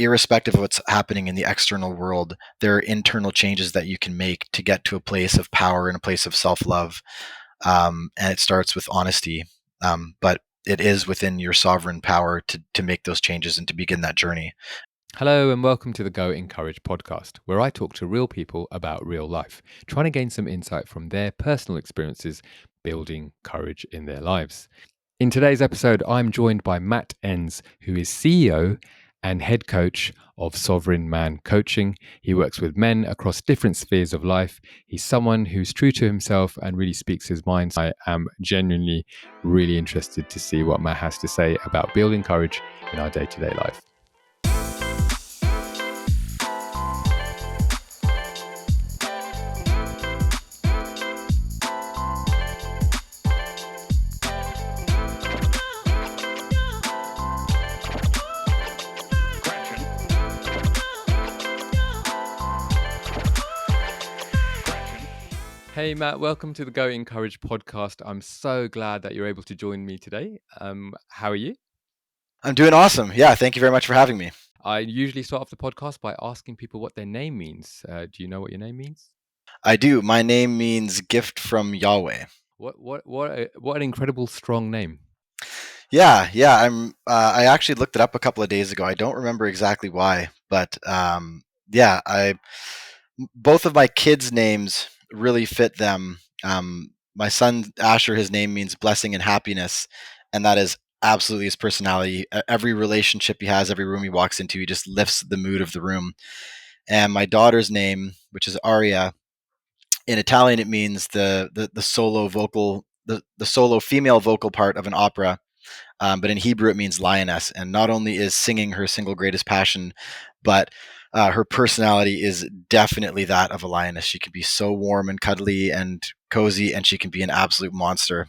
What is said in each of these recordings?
irrespective of what's happening in the external world, there are internal changes that you can make to get to a place of power and a place of self-love. And it starts with honesty. But it is within your sovereign power to make those changes and to begin that journey. Hello and welcome to the Go Encourage podcast, where I talk to real people about real life, trying to gain some insight from their personal experiences building courage in their lives. In today's episode, I'm joined by Matt Enns, who is CEO and head coach of Sovereign Man Coaching. He works with men across different spheres of life. He's someone who's true to himself and really speaks his mind. I am genuinely really interested to see what Matt has to say about building courage in our day-to-day life. Hey, Matt, welcome to the Go Encourage podcast. I'm so glad that you're able to join me today. How are you? I'm doing awesome. Yeah, thank you very much for having me. I usually start off the podcast by asking people what their name means. Do you know what your name means? I do. My name means gift from Yahweh. What an incredible, strong name. Yeah. I actually looked it up a couple of days ago. I don't remember exactly why, but both of my kids' names really fit them. My son Asher, his name means blessing and happiness, and that is absolutely his personality. Every relationship he has, every room he walks into, he just lifts the mood of the room. And my daughter's name, which is Aria, in Italian it means the solo vocal, the solo female vocal part of an opera. But in Hebrew, it means lioness. And not only is singing her single greatest passion, but her personality is definitely that of a lioness. She can be so warm and cuddly and cozy, and she can be an absolute monster.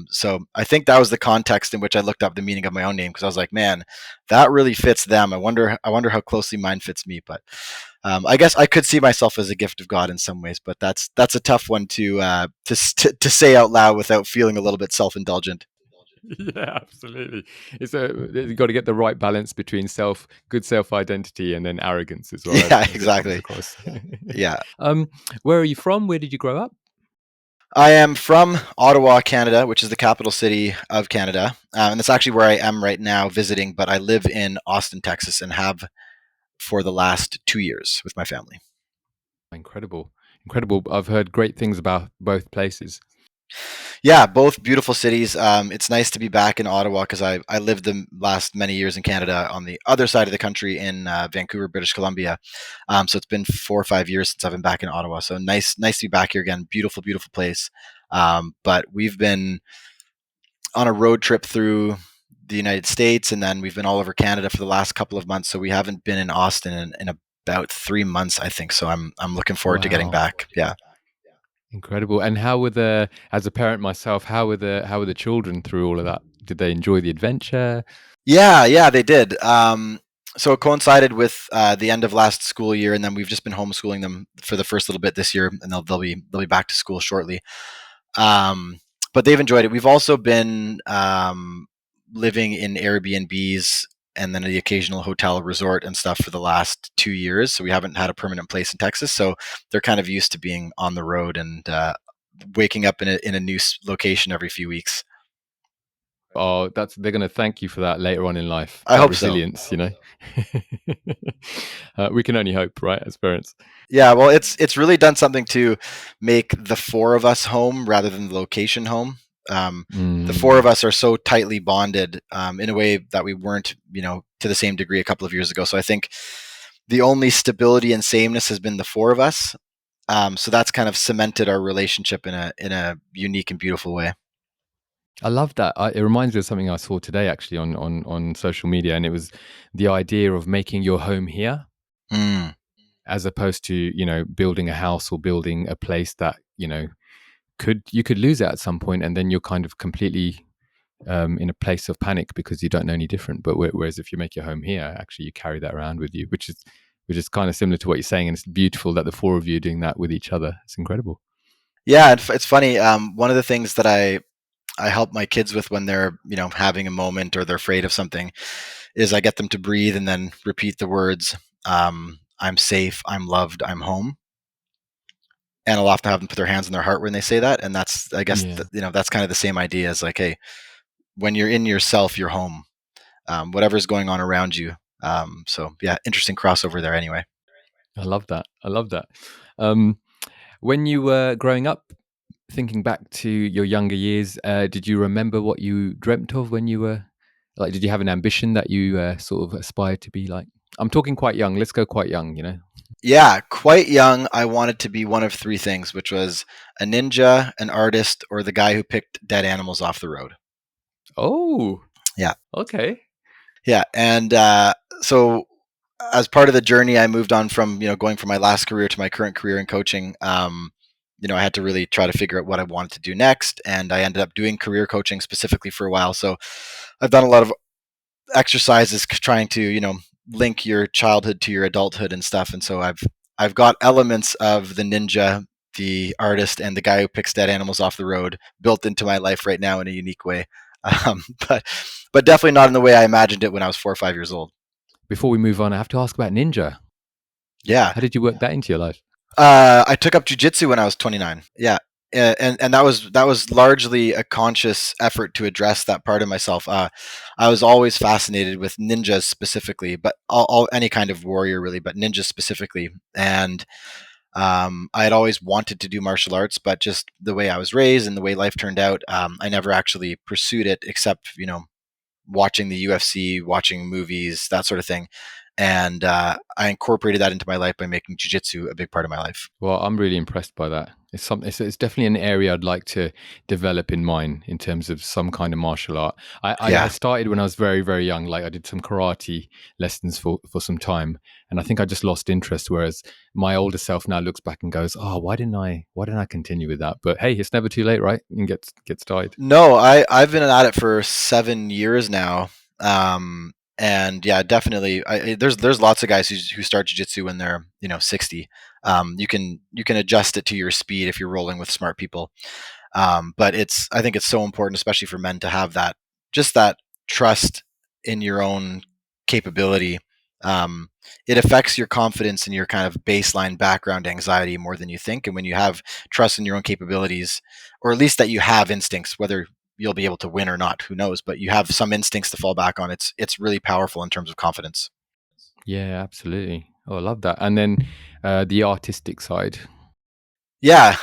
So I think that was the context in which I looked up the meaning of my own name, because I was like, man, that really fits them. I wonder how closely mine fits me. But I guess I could see myself as a gift of God in some ways, but that's a tough one to say out loud without feeling a little bit self-indulgent. Yeah, absolutely. You've got to get the right balance between good self-identity and then arrogance as well. Yeah, exactly. Yeah. Where are you from? Where did you grow up? I am from Ottawa, Canada, which is the capital city of Canada. And that's actually where I am right now visiting, but I live in Austin, Texas, and have for the last 2 years with my family. Incredible. I've heard great things about both places. Yeah, both beautiful cities. It's nice to be back in Ottawa because I lived the last many years in Canada on the other side of the country in Vancouver, British Columbia. So it's been 4 or 5 years since I've been back in Ottawa. So nice to be back here again. Beautiful place. But we've been on a road trip through the United States, and then we've been all over Canada for the last couple of months. So we haven't been in Austin in about 3 months, I think. So I'm looking forward to getting back. Yeah. Incredible. And as a parent myself, how were the children through all of that? Did they enjoy the adventure? Yeah, they did. So it coincided with the end of last school year, and then we've just been homeschooling them for the first little bit this year, and they'll be back to school shortly. But they've enjoyed it. We've also been living in Airbnbs and then the occasional hotel resort and stuff for the last 2 years. So we haven't had a permanent place in Texas. So they're kind of used to being on the road and waking up in a new location every few weeks. Oh, they're going to thank you for that later on in life. I hope resilience, so. You know. We can only hope, right, as parents. Yeah, well, it's really done something to make the 4 of us home rather than the location home. The 4 of us are so tightly bonded in a way that we weren't, to the same degree a couple of years ago. So I think the only stability and sameness has been the 4 of us. So that's kind of cemented our relationship in a unique and beautiful way. I love that. It reminds me of something I saw today, actually, on social media, and it was the idea of making your home here, as opposed to building a house or building a place that you could lose it at some point, and then you're kind of completely in a place of panic because you don't know any different. But whereas if you make your home here, actually you carry that around with you, which is kind of similar to what you're saying, and it's beautiful that the 4 of you are doing that with each other. It's incredible. Yeah, it's funny. One of the things that I help my kids with when they're having a moment or they're afraid of something is I get them to breathe and then repeat the words, I'm safe, I'm loved, I'm home. And I'll often have them put their hands on their heart when they say that. And that's, I guess, Yeah. that's kind of the same idea as like, hey, when you're in yourself, you're home, whatever's going on around you. So yeah, interesting crossover there anyway. I love that. I love that. Um, when you were growing up, thinking back to your younger years, did you remember what you dreamt of when you were like? Did you have an ambition that you sort of aspired to be like? I'm talking quite young. Let's go quite young. You know. Yeah, quite young, I wanted to be one of three things, which was a ninja, an artist, or the guy who picked dead animals off the road. Oh, Yeah. okay. Yeah. And so as part of the journey, I moved on from, going from my last career to my current career in coaching. I had to really try to figure out what I wanted to do next. And I ended up doing career coaching specifically for a while. So I've done a lot of exercises trying to, link your childhood to your adulthood and stuff. And so I've got elements of the ninja, the artist, and the guy who picks dead animals off the road built into my life right now in a unique way. Um, but but definitely not in the way I imagined it when I was 4 or 5 years old. Before we move on, I have to ask about ninja. Yeah. How did you work that into your life? I took up jiu-jitsu when I was 29. Yeah. And that was largely a conscious effort to address that part of myself. I was always fascinated with ninjas specifically, but all any kind of warrior really, but ninjas specifically. And I had always wanted to do martial arts, but just the way I was raised and the way life turned out, I never actually pursued it, except watching the UFC, watching movies, that sort of thing. And I incorporated that into my life by making jiu-jitsu a big part of my life. Well, I'm really impressed by that. It's definitely an area I'd like to develop in mine in terms of some kind of martial art. I Yeah. started when I was very, very young. Like I did some karate lessons for some time, and I think I just lost interest. Whereas my older self now looks back and goes, "Oh, why didn't I continue with that?" But hey, it's never too late, right? You can get started. No, I've been at it for 7 years now. And yeah, definitely. There's lots of guys who start jiu-jitsu when they're 60. You can adjust it to your speed if you're rolling with smart people. But I think it's so important, especially for men, to have that trust in your own capability. It affects your confidence and your kind of baseline background anxiety more than you think. And when you have trust in your own capabilities, or at least that you have instincts, whether you'll be able to win or not, who knows? But you have some instincts to fall back on. It's really powerful in terms of confidence. Yeah, absolutely. Oh, I love that. And then the artistic side. Yeah.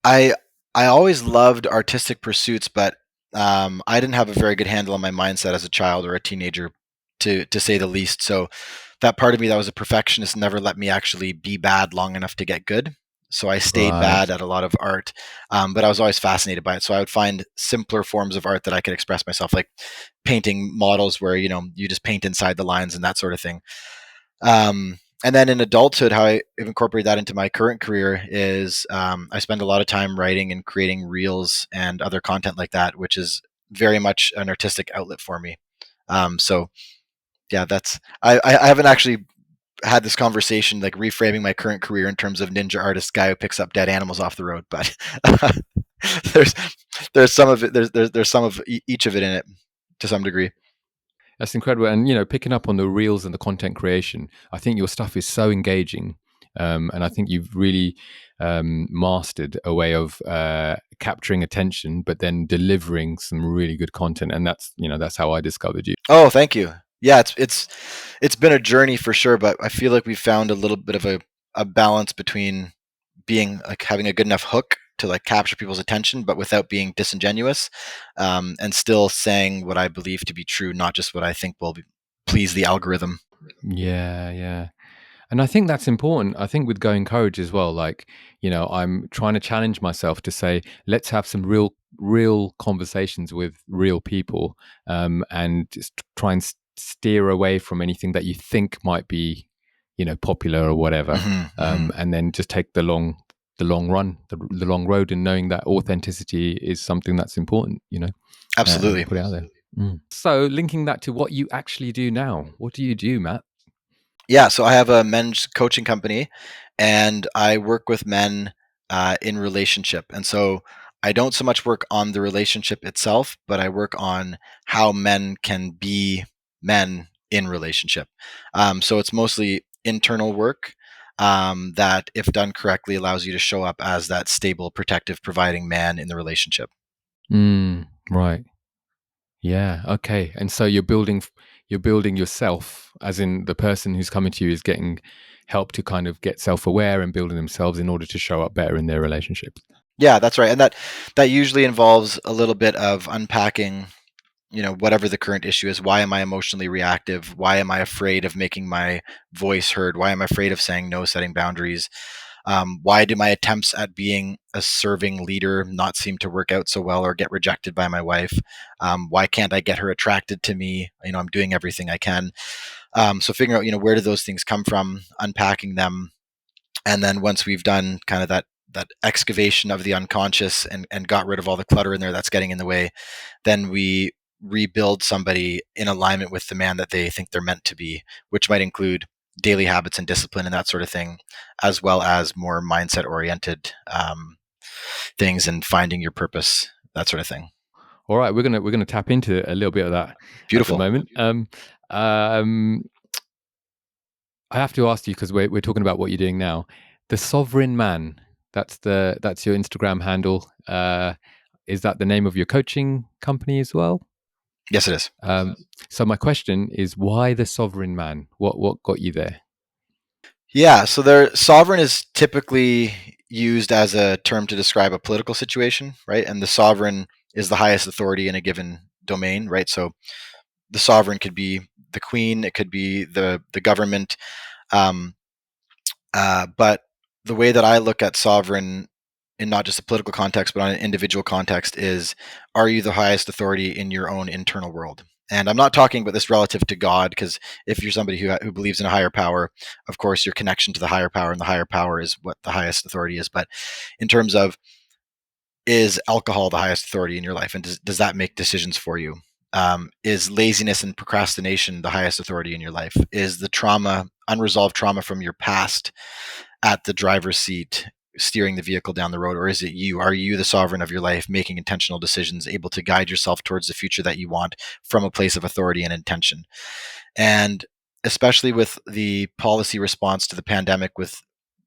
I I always loved artistic pursuits, but I didn't have a very good handle on my mindset as a child or a teenager, to say the least. So that part of me that was a perfectionist never let me actually be bad long enough to get good. So I stayed Right. bad at a lot of art, but I was always fascinated by it. So I would find simpler forms of art that I could express myself, like painting models where you just paint inside the lines and that sort of thing. And then in adulthood, how I incorporate that into my current career is I spend a lot of time writing and creating reels and other content like that, which is very much an artistic outlet for me. So yeah, I haven't actually had this conversation like reframing my current career in terms of ninja artist guy who picks up dead animals off the road, but there's there's some of it there's some of each of it in it to some degree. That's incredible. And, picking up on the reels and the content creation, I think your stuff is so engaging. And I think you've really mastered a way of capturing attention, but then delivering some really good content. And that's how I discovered you. Oh, thank you. Yeah, it's been a journey for sure, but I feel like we found a little bit of a balance between being like having a good enough hook to like capture people's attention, but without being disingenuous, and still saying what I believe to be true, not just what I think will please the algorithm. Yeah, yeah. And I think that's important. I think with Going Courage as well, like, I'm trying to challenge myself to say, let's have some real conversations with real people, and just try and steer away from anything that you think might be, popular or whatever. Hmm. Hmm. And then just take the long run, the long road, and knowing that authenticity is something that's important, and Absolutely. put it out there. Mm. So linking that to what you actually do now, what do you do, Matt? Yeah, so I have a men's coaching company, and I work with men in relationship. And so I don't so much work on the relationship itself, but I work on how men can be men in relationship. So it's mostly internal work that, if done correctly, allows you to show up as that stable, protective, providing man in the relationship. Right. Yeah. Okay. And so you're building yourself, as in the person who's coming to you is getting help to kind of get self-aware and building themselves in order to show up better in their relationships. Yeah, that's right. And that usually involves a little bit of unpacking, whatever the current issue is. Why am I emotionally reactive? Why am I afraid of making my voice heard? Why am I afraid of saying no, setting boundaries? Why do my attempts at being a serving leader not seem to work out so well or get rejected by my wife? Why can't I get her attracted to me? I'm doing everything I can. So figuring out, where do those things come from, unpacking them. And then once we've done kind of that excavation of the unconscious and got rid of all the clutter in there that's getting in the way, then we rebuild somebody in alignment with the man that they think they're meant to be, which might include daily habits and discipline and that sort of thing, as well as more mindset oriented things and finding your purpose, that sort of thing. All right, we're gonna tap into a little bit of that at the Beautiful. moment. I have to ask you because we're talking about what you're doing now. The Sovereign Man. That's your Instagram handle. Is that the name of your coaching company as well? Yes, it is. So my question is, why the Sovereign Man? What got you there? Yeah, so their sovereign is typically used as a term to describe a political situation, right? And the sovereign is the highest authority in a given domain, right? So the sovereign could be the queen, it could be the government, um, but the way that I look at sovereign in not just a political context, but on an individual context is, are you the highest authority in your own internal world? And I'm not talking about this relative to God, because if you're somebody who believes in a higher power, of course, your connection to the higher power and the higher power is what the highest authority is. But in terms of, is alcohol the highest authority in your life? And does that make decisions for you? Is laziness and procrastination the highest authority in your life? Is the trauma, unresolved trauma from your past, at the driver's seat steering the vehicle down the road? Or is it you? Are you the sovereign of your life, making intentional decisions, able to guide yourself towards the future that you want from a place of authority and intention? And especially with the policy response to the pandemic, with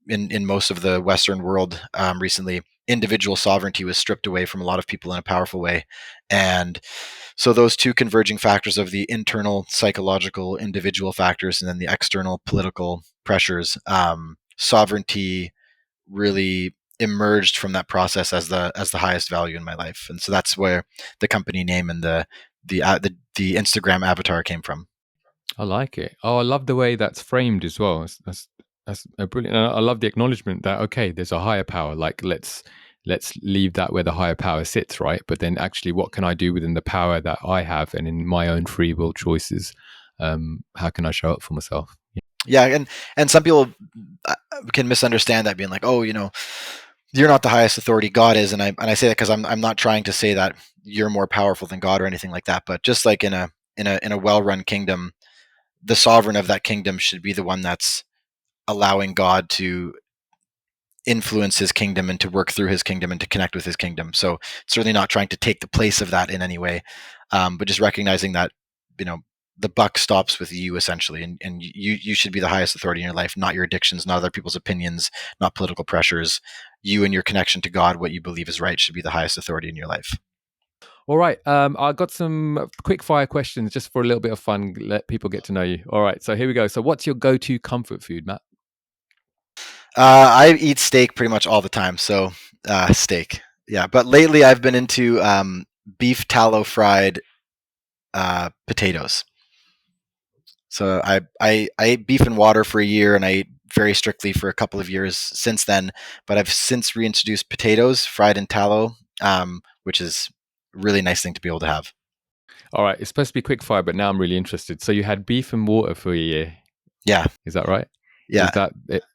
in most of the Western world recently, individual sovereignty was stripped away from a lot of people in a powerful way. And so those two converging factors of the internal psychological individual factors and then the external political pressures, sovereignty really emerged from that process as the highest value in my life. And so that's where the company name and the Instagram avatar came from. I like it. Oh, I love the way that's framed as well. That's a brilliant. I love the acknowledgement that, okay, there's a higher power. Like let's leave that where the higher power sits, right? But then actually, what can I do within the power that I have and in my own free will choices? How can I show up for myself? Yeah, and some people can misunderstand that, being like, oh, you're not the highest authority, God is. And I say that because I'm not trying to say that you're more powerful than God or anything like that. But just like in a well-run kingdom, the sovereign of that kingdom should be the one that's allowing God to influence his kingdom and to work through his kingdom and to connect with his kingdom. So certainly not trying to take the place of that in any way, but just recognizing that, the buck stops with you essentially, and you should be the highest authority in your life, not your addictions, not other people's opinions, not political pressures. You and your connection to God, what you believe is right, should be the highest authority in your life. All right. I got some quick fire questions just for a little bit of fun. Let people get to know you. All right. So here we go. So what's your go-to comfort food, Matt? I eat steak pretty much all the time, so steak. Yeah, but lately I've been into beef tallow fried potatoes. So I ate beef and water for a year, and I ate very strictly for a couple of years since then. But I've since reintroduced potatoes fried in tallow, which is a really nice thing to be able to have. All right. It's supposed to be quick fire, but now I'm really interested. So you had beef and water for a year. Yeah, Is that right? yeah,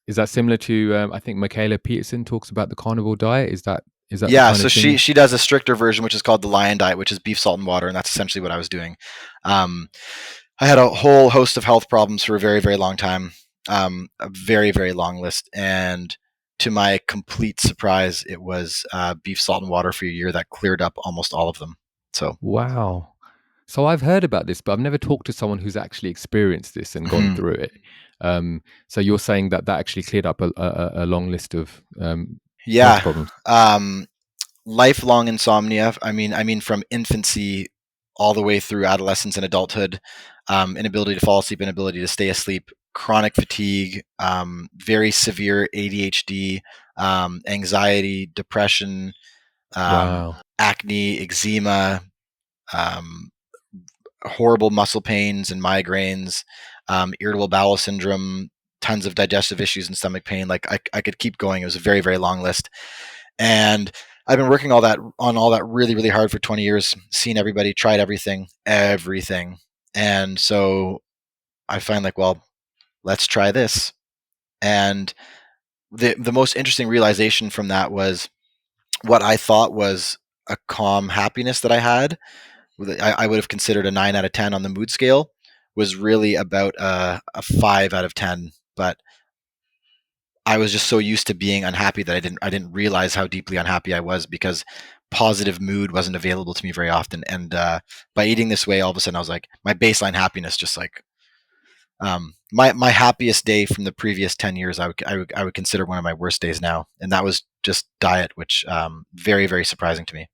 Is that similar to I think Michaela Peterson talks about the carnivore diet? Is that the yeah. kind So of thing? she does a stricter version, which is called the Lion Diet, which is beef, salt, and water, and that's essentially what I was doing. Um, I had a whole host of health problems for a very, very long time, a very, very long list. And to my complete surprise, it was beef, salt, and water for a year that cleared up almost all of them. So, Wow. So I've heard about this, but I've never talked to someone who's actually experienced this and gone through it. So you're saying that actually cleared up a long list of health yeah, problems. lifelong insomnia. I mean, from infancy all the way through adolescence and adulthood, inability to fall asleep, inability to stay asleep, chronic fatigue, very severe ADHD, anxiety, depression, Wow. acne, eczema, um, horrible muscle pains and migraines, irritable bowel syndrome, tons of digestive issues and stomach pain. Like I could keep going. It was a very, very long list. And I've been working on all that really, really hard for 20 years, seen everybody, tried everything. And so I find like, well, let's try this. And the most interesting realization from that was what I thought was a calm happiness that I had. I would have considered a 9 out of 10 on the mood scale, was really about a 5 out of 10. But I was just so used to being unhappy that I didn't realize how deeply unhappy I was, because positive mood wasn't available to me very often. And by eating this way, all of a sudden I was like, my baseline happiness just like my happiest day from the previous 10 years, I would consider one of my worst days now, and that was just diet, which very, very surprising to me.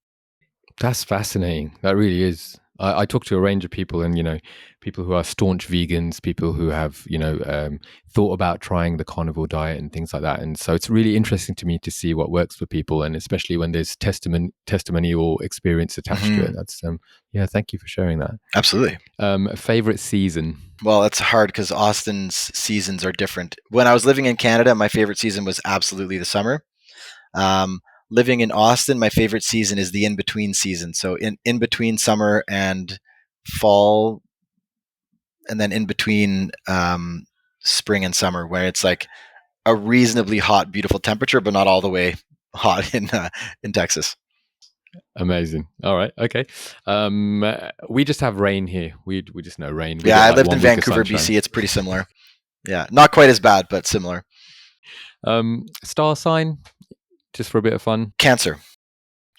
That's fascinating. That really is. I talk to a range of people, and people who are staunch vegans, people who have thought about trying the carnivore diet and things like that. And so it's really interesting to me to see what works for people, and especially when there's testimony or experience attached to it. That's yeah. Thank you for sharing that. Absolutely. Favorite season? Well, it's hard because Austin's seasons are different. When I was living in Canada, my favorite season was absolutely the summer. Living in Austin, my favorite season is the in-between season. So in between summer and fall, and then in between spring and summer, where it's like a reasonably hot, beautiful temperature, but not all the way hot in Texas. Amazing. All right. Okay. We just have rain here. We just know rain. Yeah, I lived in Vancouver, BC. It's pretty similar. Yeah, not quite as bad, but similar. Star sign, just for a bit of fun. Cancer.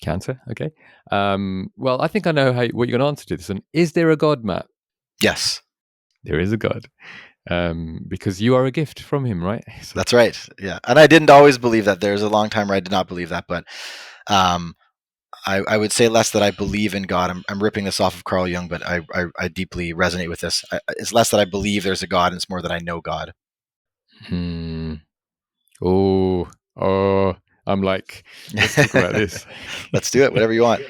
Cancer. Okay. Well, I think I know what you're going to answer to this one. Is there a God, Matt? Yes. There is a God. Because you are a gift from him, right? So. That's right. Yeah. And I didn't always believe that. There's a long time where I did not believe that, but I would say less that I believe in God. I'm ripping this off of Carl Jung, but I deeply resonate with this. It's less that I believe there's a God, and it's more that I know God. Oh, I'm like, let's talk about this. Let's do it. Whatever you want.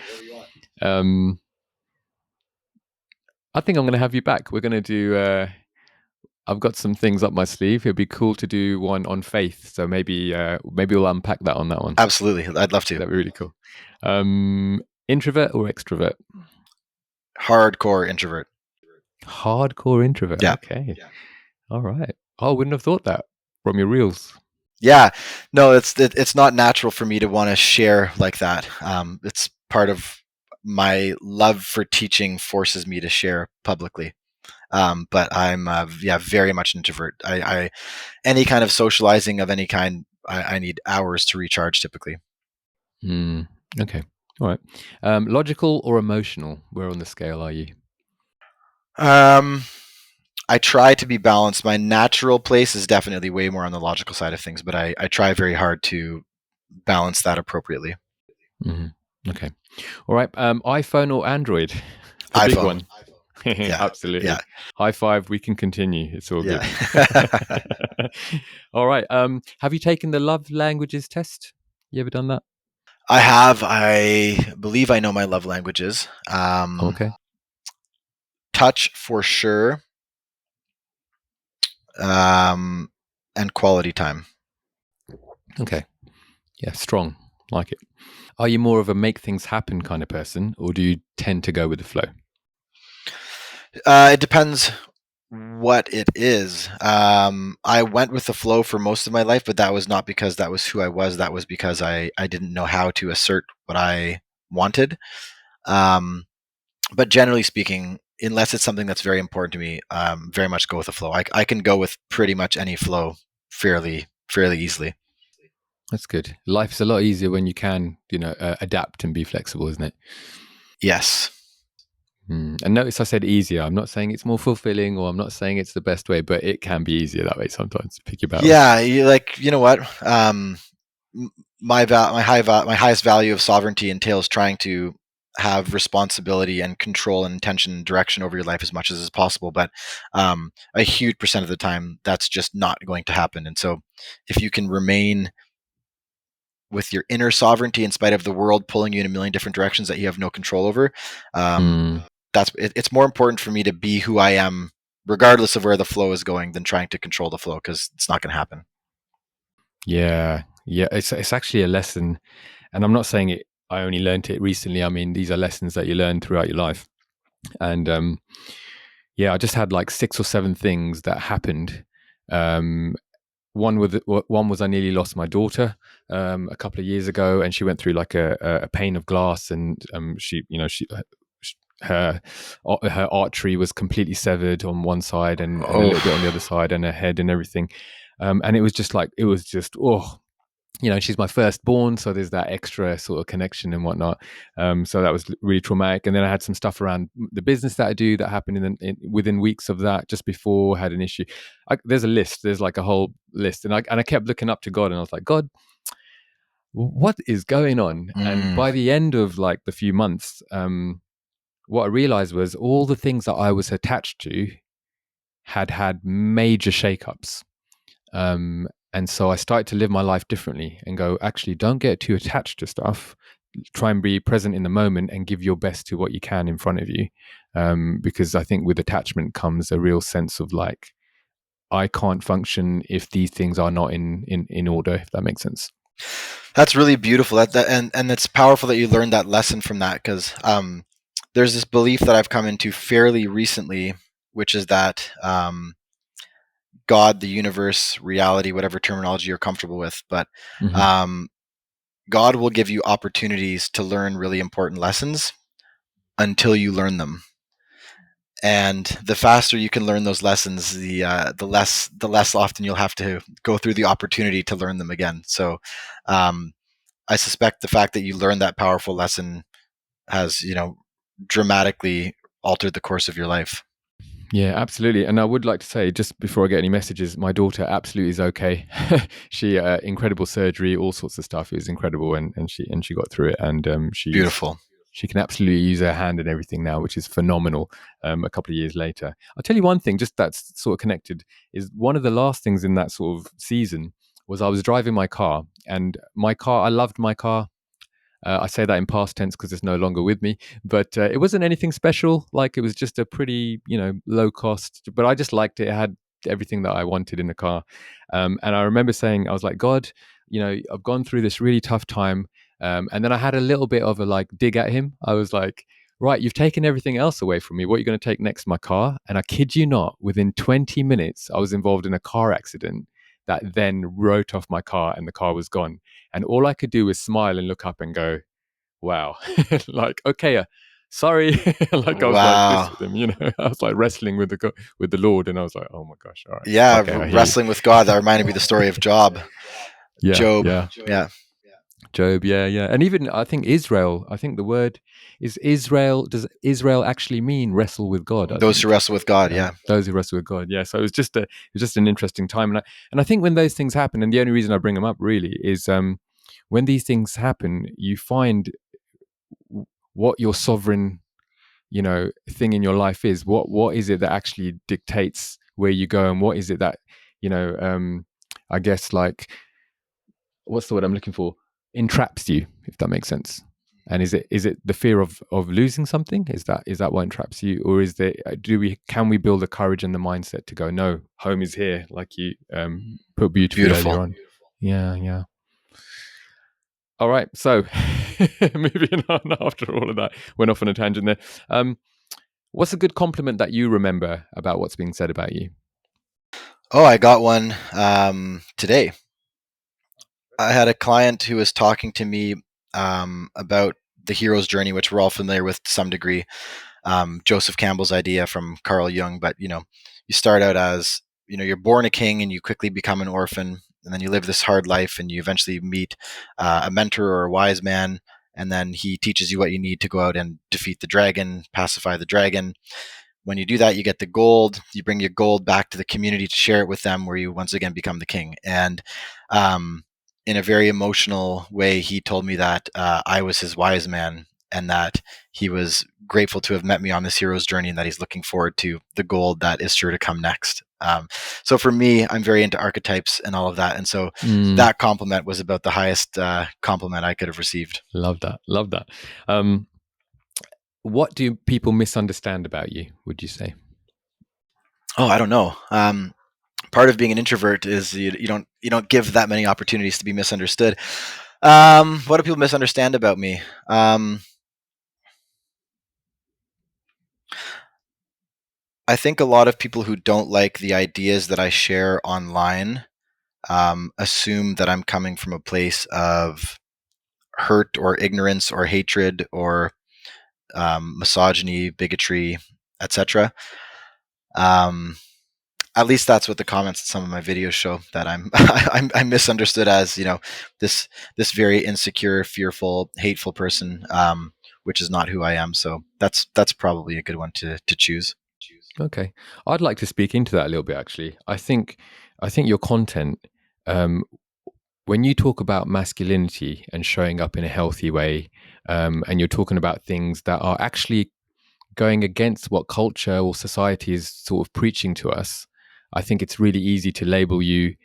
I think I'm going to have you back. We're going to do. I've got some things up my sleeve. It'd be cool to do one on faith. So maybe we'll unpack that on that one. Absolutely, I'd love to. That'd be really cool. Introvert or extrovert? Hardcore introvert. Hardcore introvert. Yeah. Okay. Yeah. All right. I wouldn't have thought that from your reels. Yeah. No, it's not natural for me to want to share like that. It's part of my love for teaching forces me to share publicly. But I'm very much an introvert. I any kind of socializing of any kind, I need hours to recharge typically. Okay. All right. Logical or emotional? Where on the scale are you? I try to be balanced. My natural place is definitely way more on the logical side of things, but I try very hard to balance that appropriately. Mm-hmm. Okay. All right. iPhone or Android? The big one. Yeah, absolutely. Yeah. High five. We can continue. It's all good. All right. Have you taken the love languages test? You ever done that? I have. I believe I know my love languages. Okay. Touch for sure. And quality time. Okay. Yeah, strong. Like it. Are you more of a make things happen kind of person, or do you tend to go with the flow? It depends what it is. I went with the flow for most of my life, but that was not because that was who I was. That was because I didn't know how to assert what I wanted. But generally speaking, unless it's something that's very important to me, very much go with the flow. I can go with pretty much any flow fairly easily. That's good. Life's a lot easier when you can, adapt and be flexible, isn't it? Yes. And notice I said easier. I'm not saying it's more fulfilling, or I'm not saying it's the best way, but it can be easier that way sometimes. Pick your battles. Yeah, you know what? My highest value of sovereignty entails trying to have responsibility and control and intention and direction over your life as much as is possible. But a huge percent of the time, that's just not going to happen. And so, if you can remain with your inner sovereignty in spite of the world pulling you in a million different directions that you have no control over, um, Mm, it's more important for me to be who I am, regardless of where the flow is going, than trying to control the flow, because it's not going to happen. yeah, yeah. It's actually a lesson, and I'm not saying it. I only learned it recently. I mean, these are lessons that you learn throughout your life. And yeah, I just had like 6 or 7 things that happened. Um, one was I nearly lost my daughter a couple of years ago, and she went through like a pane of glass, and her her artery was completely severed on one side, and a little bit on the other side, and her head and everything. And it was just like, it was just, oh, she's my firstborn, so there's that extra sort of connection and whatnot. So that was really traumatic. And then I had some stuff around the business that I do that happened within weeks of that. Just before, I had an issue. There's a list. There's like a whole list, and I kept looking up to God, and I was like, God, what is going on? And Mm. by the end of like the few months, what I realized was all the things that I was attached to had major shakeups. And so I started to live my life differently and go, actually, don't get too attached to stuff. Try and be present in the moment and give your best to what you can in front of you. Because I think with attachment comes a real sense of like, I can't function if these things are not in order, if that makes sense. That's really beautiful. And it's powerful that you learned that lesson from that, because there's this belief that I've come into fairly recently, which is that God, the universe, reality, whatever terminology you're comfortable with, but Mm-hmm. um, God will give you opportunities to learn really important lessons until you learn them. And the faster you can learn those lessons, the less often you'll have to go through the opportunity to learn them again. So um, I suspect the fact that you learned that powerful lesson has, dramatically altered the course of your life. Yeah, absolutely. And I would like to say, just before I get any messages, my daughter absolutely is okay. She incredible surgery, all sorts of stuff. It was incredible, and she got through it, and Beautiful. she can absolutely use her hand and everything now, which is phenomenal. A couple of years later, I'll tell you one thing, just that's sort of connected, is one of the last things in that sort of season was I was driving my car, and my car, I loved my car. I say that in past tense because it's no longer with me, but it wasn't anything special. Like, it was just a pretty, low cost, but I just liked it. It had everything that I wanted in the car. And I remember saying, I was like, God, I've gone through this really tough time. And then I had a little bit of a like dig at him. I was like, right, you've taken everything else away from me. What are you going to take next? My car? And I kid you not, within 20 minutes, I was involved in a car accident that then wrote off my car, and the car was gone. And all I could do was smile and look up and go, wow. Like, okay, sorry. Like, I was like this Wow. with him, I was like wrestling with the Lord, and I was like, oh my gosh, all right, Yeah, okay, I hear you. wrestling with God. That reminded me of the story of Yeah, Job. yeah. Yeah, Job, yeah, yeah. And even I think Israel, I think the word is Israel. Does Israel actually mean wrestle with God? I those who think wrestle with God. Yeah, those who wrestle with God. Yeah. So it was just an interesting time, and I think when those things happen, and the only reason I bring them up really is when these things happen, you find what your sovereign thing in your life is. What is it that actually dictates where you go, and what is it that you know I guess, like, what's the word I'm looking for, entraps you, if that makes sense. And is it the fear of losing something? Is that what entraps you? Or is there, can we build the courage and the mindset to go, no, home is here, like you put beautifully earlier beautiful. on. Yeah, yeah. All right, so moving on after all of that, went off on a tangent there. What's a good compliment that you remember about what's being said about you? Oh, I got one today. I had a client who was talking to me about the hero's journey, which we're all familiar with to some degree. Joseph Campbell's idea from Carl Jung, but you start out as, you're born a king and you quickly become an orphan, and then you live this hard life, and you eventually meet a mentor or a wise man, and then he teaches you what you need to go out and defeat the dragon, pacify the dragon. When you do that, you get the gold. You bring your gold back to the community to share it with them, where you once again become the king. And in a very emotional way, he told me that I was his wise man, and that he was grateful to have met me on this hero's journey, and that he's looking forward to the gold that is sure to come next. So for me, I'm very into archetypes and all of that. And so that compliment was about the highest compliment I could have received. Love that. Love that. What do people misunderstand about you, would you say? Oh, I don't know. Part of being an introvert is you don't give that many opportunities to be misunderstood. What do people misunderstand about me? I think a lot of people who don't like the ideas that I share online assume that I'm coming from a place of hurt or ignorance or hatred or misogyny, bigotry, etc. At least that's what the comments in some of my videos show, that I'm misunderstood as, this very insecure, fearful, hateful person, which is not who I am. So that's probably a good one to choose. Okay, I'd like to speak into that a little bit. Actually, I think your content, when you talk about masculinity and showing up in a healthy way, and you're talking about things that are actually going against what culture or society is sort of preaching to us, I think it's really easy to label you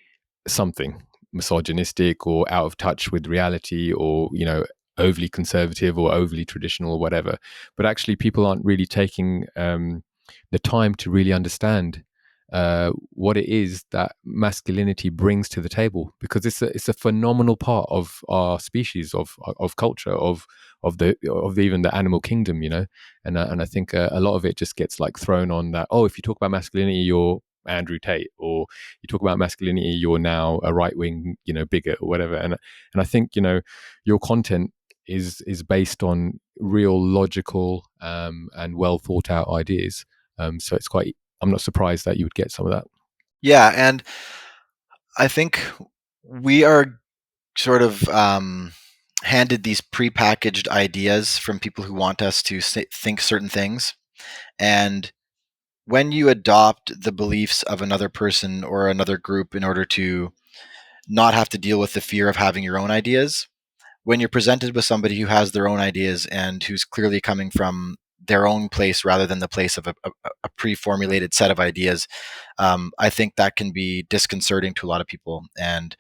something misogynistic or out of touch with reality, or overly conservative or overly traditional or whatever. But actually people aren't really taking the time to really understand what it is that masculinity brings to the table, because it's a phenomenal part of our species, of culture, of even the animal kingdom, and I think a lot of it just gets like thrown on that. Oh, if you talk about masculinity, you're Andrew Tate, or you talk about masculinity, you're now a right wing, bigot or whatever. And I think your content is based on real logical and well thought out ideas. So it's quite. I'm not surprised that you would get some of that. Yeah, and I think we are sort of handed these prepackaged ideas from people who want us to think certain things, and when you adopt the beliefs of another person or another group in order to not have to deal with the fear of having your own ideas, when you're presented with somebody who has their own ideas and who's clearly coming from their own place rather than the place of a pre-formulated set of ideas, I think that can be disconcerting to a lot of people. And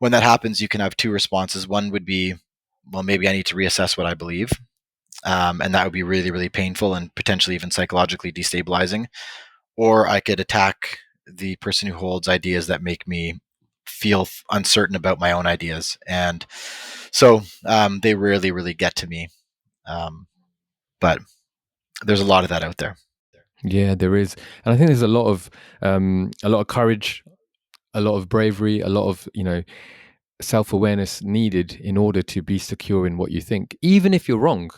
when that happens, you can have two responses. One would be, well, maybe I need to reassess what I believe. And that would be really, really painful and potentially even psychologically destabilizing. Or I could attack the person who holds ideas that make me feel uncertain about my own ideas. And so they rarely really get to me. But there's a lot of that out there. Yeah, there is, and I think there's a lot of courage, a lot of bravery, a lot of self-awareness needed in order to be secure in what you think, even if you're wrong.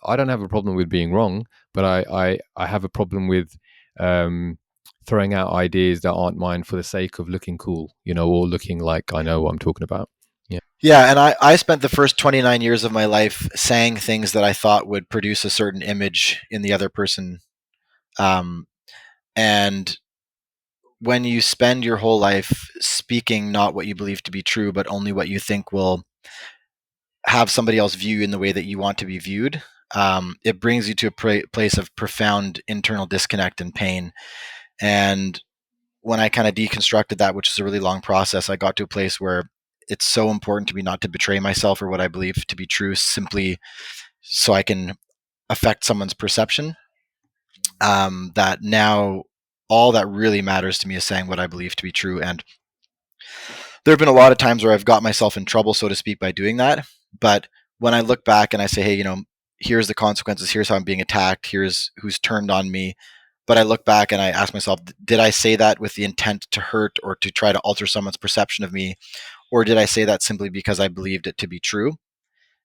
I don't have a problem with being wrong, but I have a problem with throwing out ideas that aren't mine for the sake of looking cool, or looking like I know what I'm talking about. Yeah, and I spent the first 29 years of my life saying things that I thought would produce a certain image in the other person. And when you spend your whole life speaking not what you believe to be true, but only what you think will have somebody else view you in the way that you want to be viewed, it brings you to a place of profound internal disconnect and pain. And when I kind of deconstructed that, which is a really long process, I got to a place where it's so important to me not to betray myself or what I believe to be true simply so I can affect someone's perception. That now all that really matters to me is saying what I believe to be true. And there have been a lot of times where I've got myself in trouble, so to speak, by doing that. But when I look back and I say, hey, here's the consequences, here's how I'm being attacked, here's who's turned on me. But I look back and I ask myself, did I say that with the intent to hurt or to try to alter someone's perception of me? Or did I say that simply because I believed it to be true?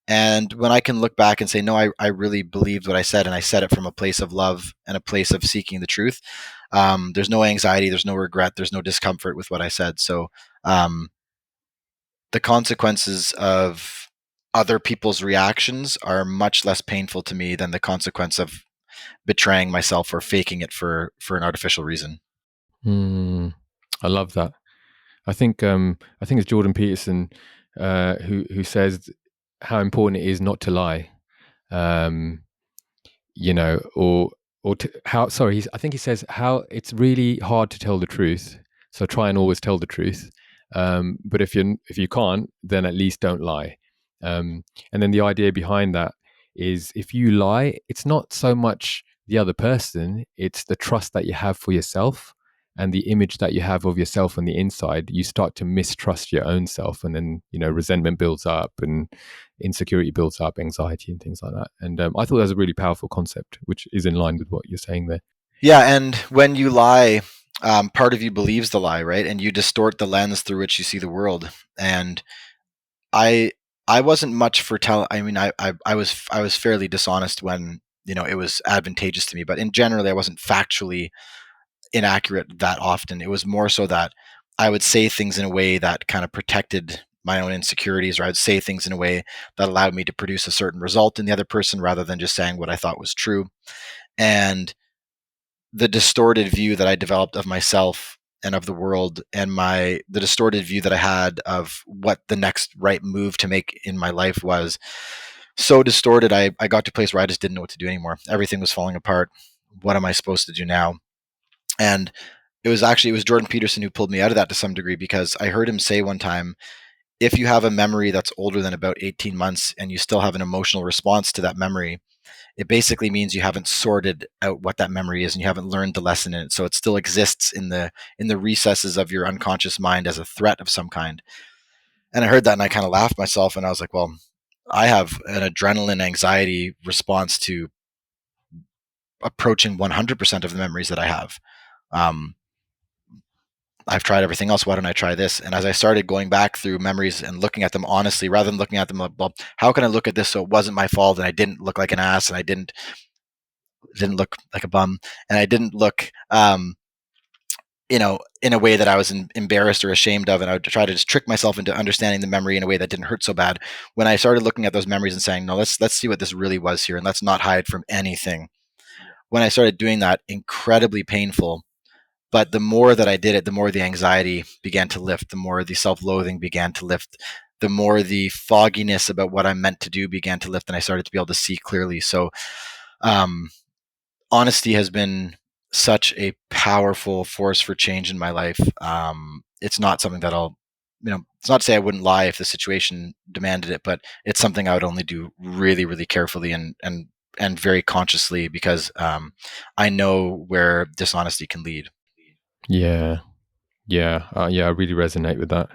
And when I can look back and say, no, I really believed what I said, and I said it from a place of love and a place of seeking the truth, there's no anxiety, there's no regret, there's no discomfort with what I said. So the consequences of other people's reactions are much less painful to me than the consequence of betraying myself or faking it for an artificial reason. I love that. I think it's Jordan Peterson who says how important it is not to lie. Um, you know, or how. Sorry, I think he says how it's really hard to tell the truth. So try and always tell the truth. But if you can't, then at least don't lie. And then the idea behind that is if you lie, it's not so much the other person; it's the trust that you have for yourself and the image that you have of yourself on the inside. You start to mistrust your own self, and then resentment builds up and insecurity builds up, anxiety and things like that. And I thought that was a really powerful concept, which is in line with what you're saying there. Yeah, and when you lie, part of you believes the lie, right? And you distort the lens through which you see the world. And I I wasn't much for tell. I mean, I was fairly dishonest when it was advantageous to me, but in generally, I wasn't factually inaccurate that often. It was more so that I would say things in a way that kind of protected my own insecurities, or I'd say things in a way that allowed me to produce a certain result in the other person rather than just saying what I thought was true. And the distorted view that I developed of myself and of the world, and the distorted view that I had of what the next right move to make in my life was, so distorted. I got to a place where I just didn't know what to do anymore. Everything was falling apart. What am I supposed to do now? And it was Jordan Peterson who pulled me out of that to some degree, because I heard him say one time, if you have a memory that's older than about 18 months and you still have an emotional response to that memory, it basically means you haven't sorted out what that memory is and you haven't learned the lesson in it. So it still exists in the recesses of your unconscious mind as a threat of some kind. And I heard that and I kind of laughed myself, and I was like, well, I have an adrenaline anxiety response to approaching 100% of the memories that I have. Um, I've tried everything else. Why don't I try this? And as I started going back through memories and looking at them honestly, rather than looking at them, well, how can I look at this so it wasn't my fault and I didn't look like an ass and I didn't look like a bum and I didn't look, in a way that I was embarrassed or ashamed of, and I would try to just trick myself into understanding the memory in a way that didn't hurt so bad. When I started looking at those memories and saying, no, let's see what this really was here, and let's not hide from anything. When I started doing that, incredibly painful. But the more that I did it, the more the anxiety began to lift, the more the self-loathing began to lift, the more the fogginess about what I'm meant to do began to lift, and I started to be able to see clearly. So, um, honesty has been such a powerful force for change in my life. It's not something that it's not to say I wouldn't lie if the situation demanded it, but it's something I would only do really, really carefully and very consciously, because I know where dishonesty can lead. Yeah, yeah. I really resonate with that.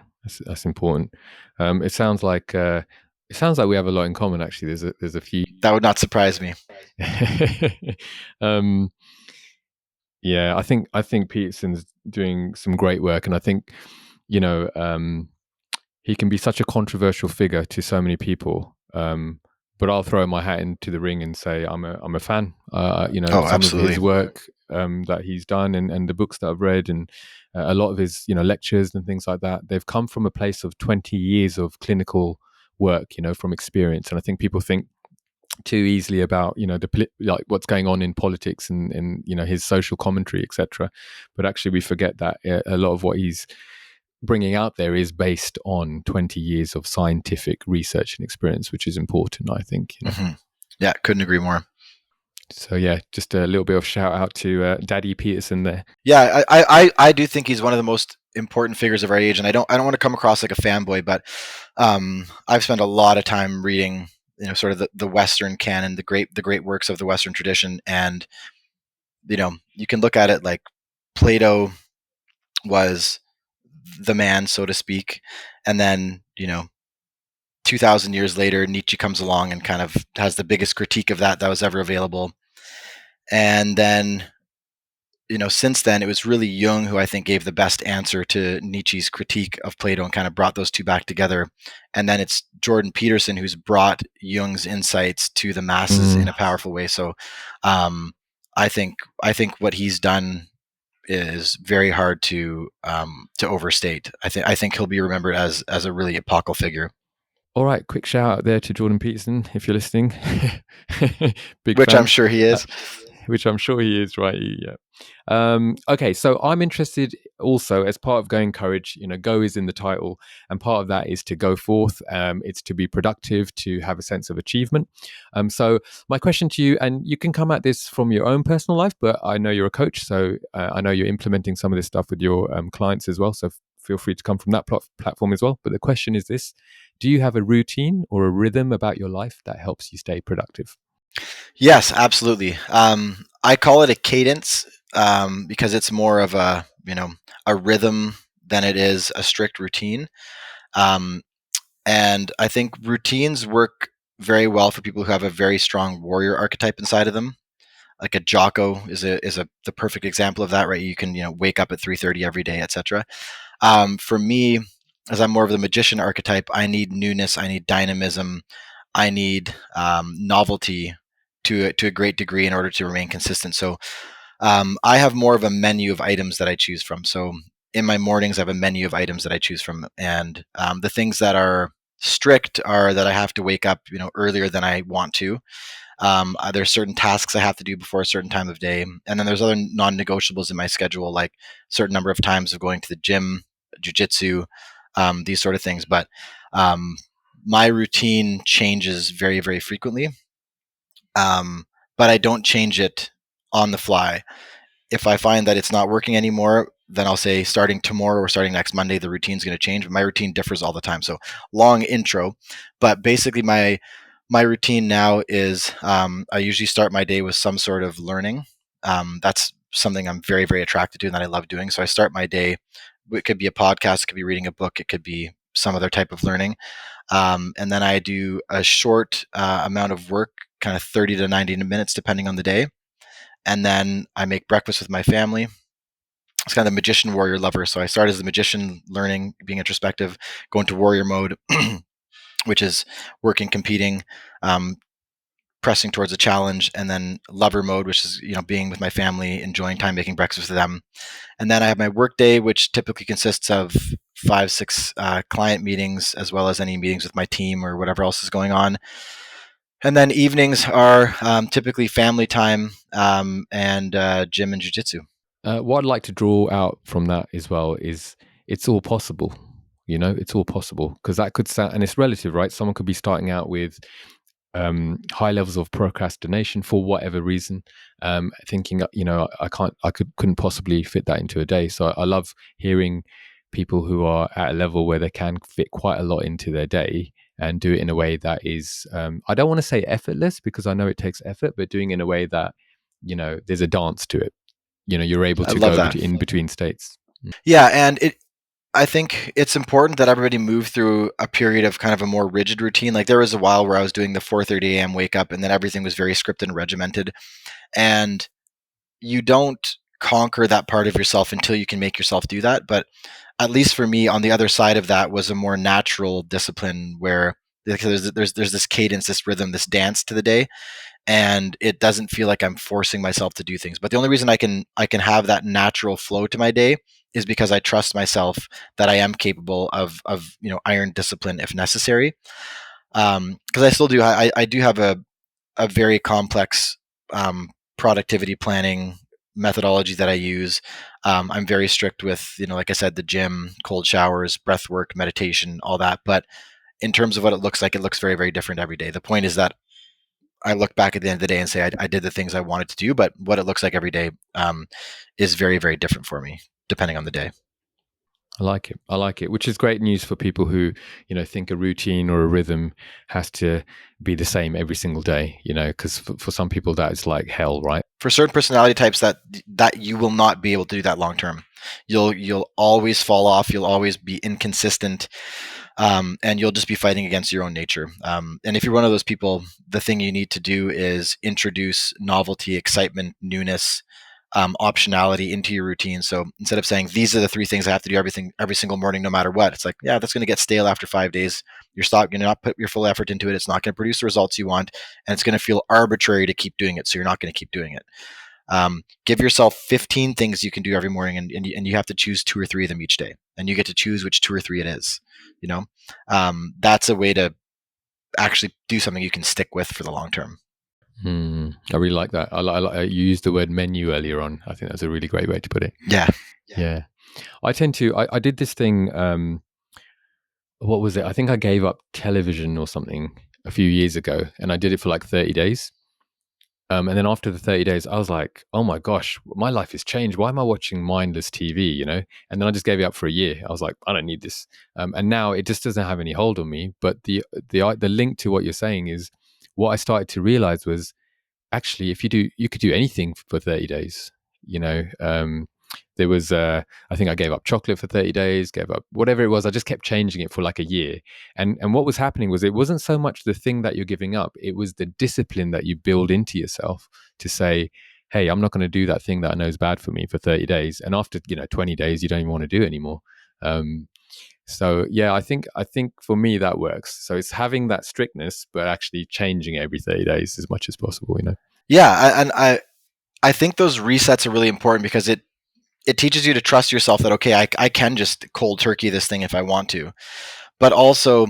That's important. It sounds like we have a lot in common. Actually, there's a few. That would not surprise me. um, yeah, I think Peterson's doing some great work, and I think you know he can be such a controversial figure to so many people. But I'll throw my hat into the ring and say I'm a fan. Oh, Some of absolutely. his work that he's done, and the books that I've read, and a lot of his lectures and things like that, they've come from a place of 20 years of clinical work, from experience. And I think people think too easily about like what's going on in politics and his social commentary, etc. But actually we forget that a lot of what he's bringing out there is based on 20 years of scientific research and experience, which is important, I think. Mm-hmm. Yeah, couldn't agree more. So yeah, just a little bit of shout out to Daddy Peterson there. Yeah, I do think he's one of the most important figures of our age, and I don't want to come across like a fanboy, but I've spent a lot of time reading, sort of the Western canon, the great works of the Western tradition, and you can look at it like Plato was the man, so to speak, and then 2,000 years later, Nietzsche comes along and kind of has the biggest critique of that was ever available, and then since then, it was really Jung who I think gave the best answer to Nietzsche's critique of Plato and kind of brought those two back together. And then it's Jordan Peterson who's brought Jung's insights to the masses in a powerful way. So I think what he's done is very hard to overstate. I think he'll be remembered as a really epochal figure. All right, quick shout out there to Jordan Peterson if you're listening. Big Which fan. I'm sure he is. Which I'm sure he is, right? Yeah. Okay, so I'm interested also as part of Going Courage. Go is in the title, and part of that is to go forth. It's to be productive, to have a sense of achievement. So my question to you, and you can come at this from your own personal life, but I know you're a coach, so I know you're implementing some of this stuff with your clients as well. So feel free to come from that platform as well. But the question is this: do you have a routine or a rhythm about your life that helps you stay productive? Yes, absolutely. I call it a cadence because it's more of a rhythm than it is a strict routine. And I think routines work very well for people who have a very strong warrior archetype inside of them. Like a Jocko is the perfect example of that, right? You can wake up at 3:30 every day, etc. For me, as I'm more of the magician archetype, I need newness, I need dynamism, I need novelty to a great degree in order to remain consistent. So I have more of a menu of items that I choose from. So in my mornings, I have a menu of items that I choose from, and the things that are strict are that I have to wake up, earlier than I want to. There's certain tasks I have to do before a certain time of day, and then there's other non-negotiables in my schedule, like certain number of times of going to the gym, jiu-jitsu, these sort of things. But my routine changes very, very frequently, but I don't change it on the fly. If I find that it's not working anymore, then I'll say starting tomorrow or starting next Monday, the routine's going to change. But my routine differs all the time. So long intro, but basically my routine now is I usually start my day with some sort of learning. That's something I'm very, very attracted to and that I love doing. So I start my day. It could be a podcast, it could be reading a book, it could be some other type of learning. And then I do a short amount of work, kind of 30 to 90 minutes, depending on the day. And then I make breakfast with my family. It's kind of the magician warrior lover. So I start as the magician, learning, being introspective, go into warrior mode, which is working, competing, pressing towards a challenge, and then lover mode, which is being with my family, enjoying time, making breakfast with them. And then I have my work day, which typically consists of 5-6 client meetings, as well as any meetings with my team or whatever else is going on. And then evenings are typically family time and gym and jiu-jitsu. What I'd like to draw out from that as well is it's all possible. It's all possible, because that could sound, and it's relative, right? Someone could be starting out with high levels of procrastination for whatever reason, thinking, couldn't possibly fit that into a day. So I love hearing people who are at a level where they can fit quite a lot into their day and do it in a way that is, I don't want to say effortless, because I know it takes effort, but doing it in a way that, there's a dance to it. You're able I to love go that. in between states. Yeah, and I think it's important that everybody move through a period of kind of a more rigid routine. Like there was a while where I was doing the 4:30 a.m. wake up, and then everything was very scripted and regimented. And you don't conquer that part of yourself until you can make yourself do that. But at least for me, on the other side of that was a more natural discipline where there's this cadence, this rhythm, this dance to the day, and it doesn't feel like I'm forcing myself to do things. But the only reason I can have that natural flow to my day is because I trust myself that I am capable of iron discipline if necessary. Because I still do I do have a very complex productivity planning methodology that I use. I'm very strict with like I said, the gym, cold showers, breath work, meditation, all that. But in terms of what it looks very, very different every day. The point is that I look back at the end of the day and say I did the things I wanted to do, but what it looks like every day is very, very different for me, depending on the day. I like it. I like it, which is great news for people who, think a routine or a rhythm has to be the same every single day, because for some people that is like hell, right? For certain personality types that you will not be able to do that long term. You'll always fall off. You'll always be inconsistent. And you'll just be fighting against your own nature. And if you're one of those people, the thing you need to do is introduce novelty, excitement, newness, optionality into your routine. So instead of saying these are the 3 things I have to do every single morning, no matter what, it's like, yeah, that's going to get stale after 5 days. You're going to not put your full effort into it. It's not going to produce the results you want, and it's going to feel arbitrary to keep doing it. So you're not going to keep doing it. Give yourself 15 things you can do every morning, and you have to choose 2 or 3 of them each day, and you get to choose which 2 or 3 it is. That's a way to actually do something you can stick with for the long term. I really like that. You used the word menu earlier on. I think that's a really great way to put it. Yeah. I tend to. I did this thing. What was it? I think I gave up television or something a few years ago, and I did it for like 30 days. And then after the 30 days, I was like, oh my gosh, my life has changed. Why am I watching mindless TV, And then I just gave it up for a year. I was like, I don't need this. And now it just doesn't have any hold on me. But the link to what you're saying is what I started to realize was actually, you could do anything for 30 days, there was, I think I gave up chocolate for 30 days, gave up whatever it was. I just kept changing it for like a year. And what was happening was it wasn't so much the thing that you're giving up. It was the discipline that you build into yourself to say, hey, I'm not going to do that thing that I know is bad for me for 30 days. And after, 20 days, you don't even want to do it anymore. So yeah, I think for me that works. So it's having that strictness, but actually changing every 30 days as much as possible, Yeah. And I think those resets are really important because it teaches you to trust yourself that, okay, I can just cold turkey this thing if I want to. But also,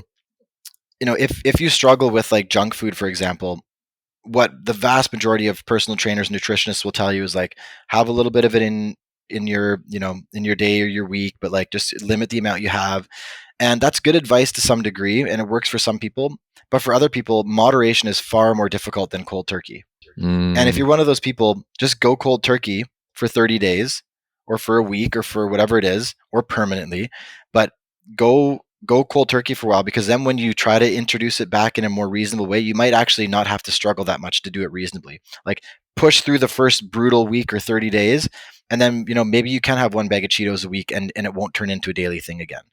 if you struggle with like junk food, for example, what the vast majority of personal trainers, nutritionists will tell you is like, have a little bit of it in your, in your day or your week, but like just limit the amount you have. And that's good advice to some degree, and it works for some people. But for other people, moderation is far more difficult than cold turkey. And if you're one of those people, just go cold turkey for 30 days or for a week or for whatever it is, or permanently, but go cold turkey for a while, because then when you try to introduce it back in a more reasonable way, you might actually not have to struggle that much to do it reasonably. Like push through the first brutal week or 30 days, and then maybe you can have 1 bag of Cheetos a week, and it won't turn into a daily thing again.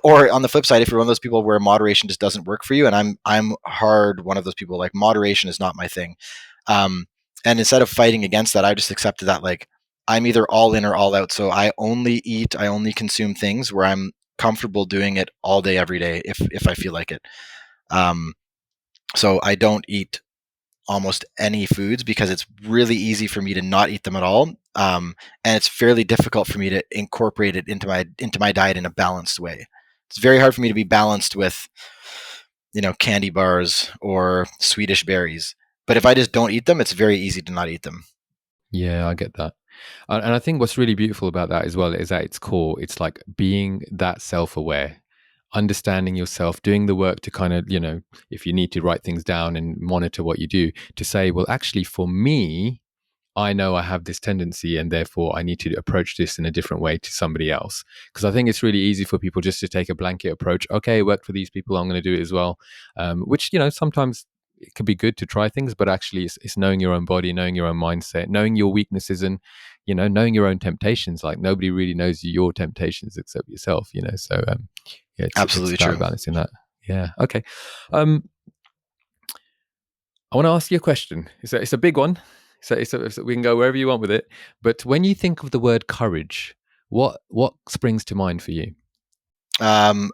Or on the flip side, if you're one of those people where moderation just doesn't work for you, and I'm hard one of those people, like moderation is not my thing. And instead of fighting against that, I just accepted that like I'm either all in or all out. So I only consume things where I'm comfortable doing it all day, every day, if I feel like it. So I don't eat almost any foods because it's really easy for me to not eat them at all. And it's fairly difficult for me to incorporate it into my diet in a balanced way. It's very hard for me to be balanced with, candy bars or Swedish berries. But if I just don't eat them, it's very easy to not eat them. Yeah, I get that. And I think what's really beautiful about that as well is at its core, it's like being that self-aware, understanding yourself, doing the work to kind of, if you need to write things down and monitor what you do, to say, well, actually, for me, I know I have this tendency and therefore I need to approach this in a different way to somebody else. Because I think it's really easy for people just to take a blanket approach. Okay, it worked for these people, I'm going to do it as well. Which, sometimes it can be good to try things, but actually it's knowing your own body, knowing your own mindset, knowing your weaknesses, and, knowing your own temptations. Like nobody really knows your temptations except yourself, So yeah, Absolutely it's about true. balancing that. Yeah. Okay. I want to ask you a question. It's a big one. So we can go wherever you want with it. But when you think of the word courage, what springs to mind for you? A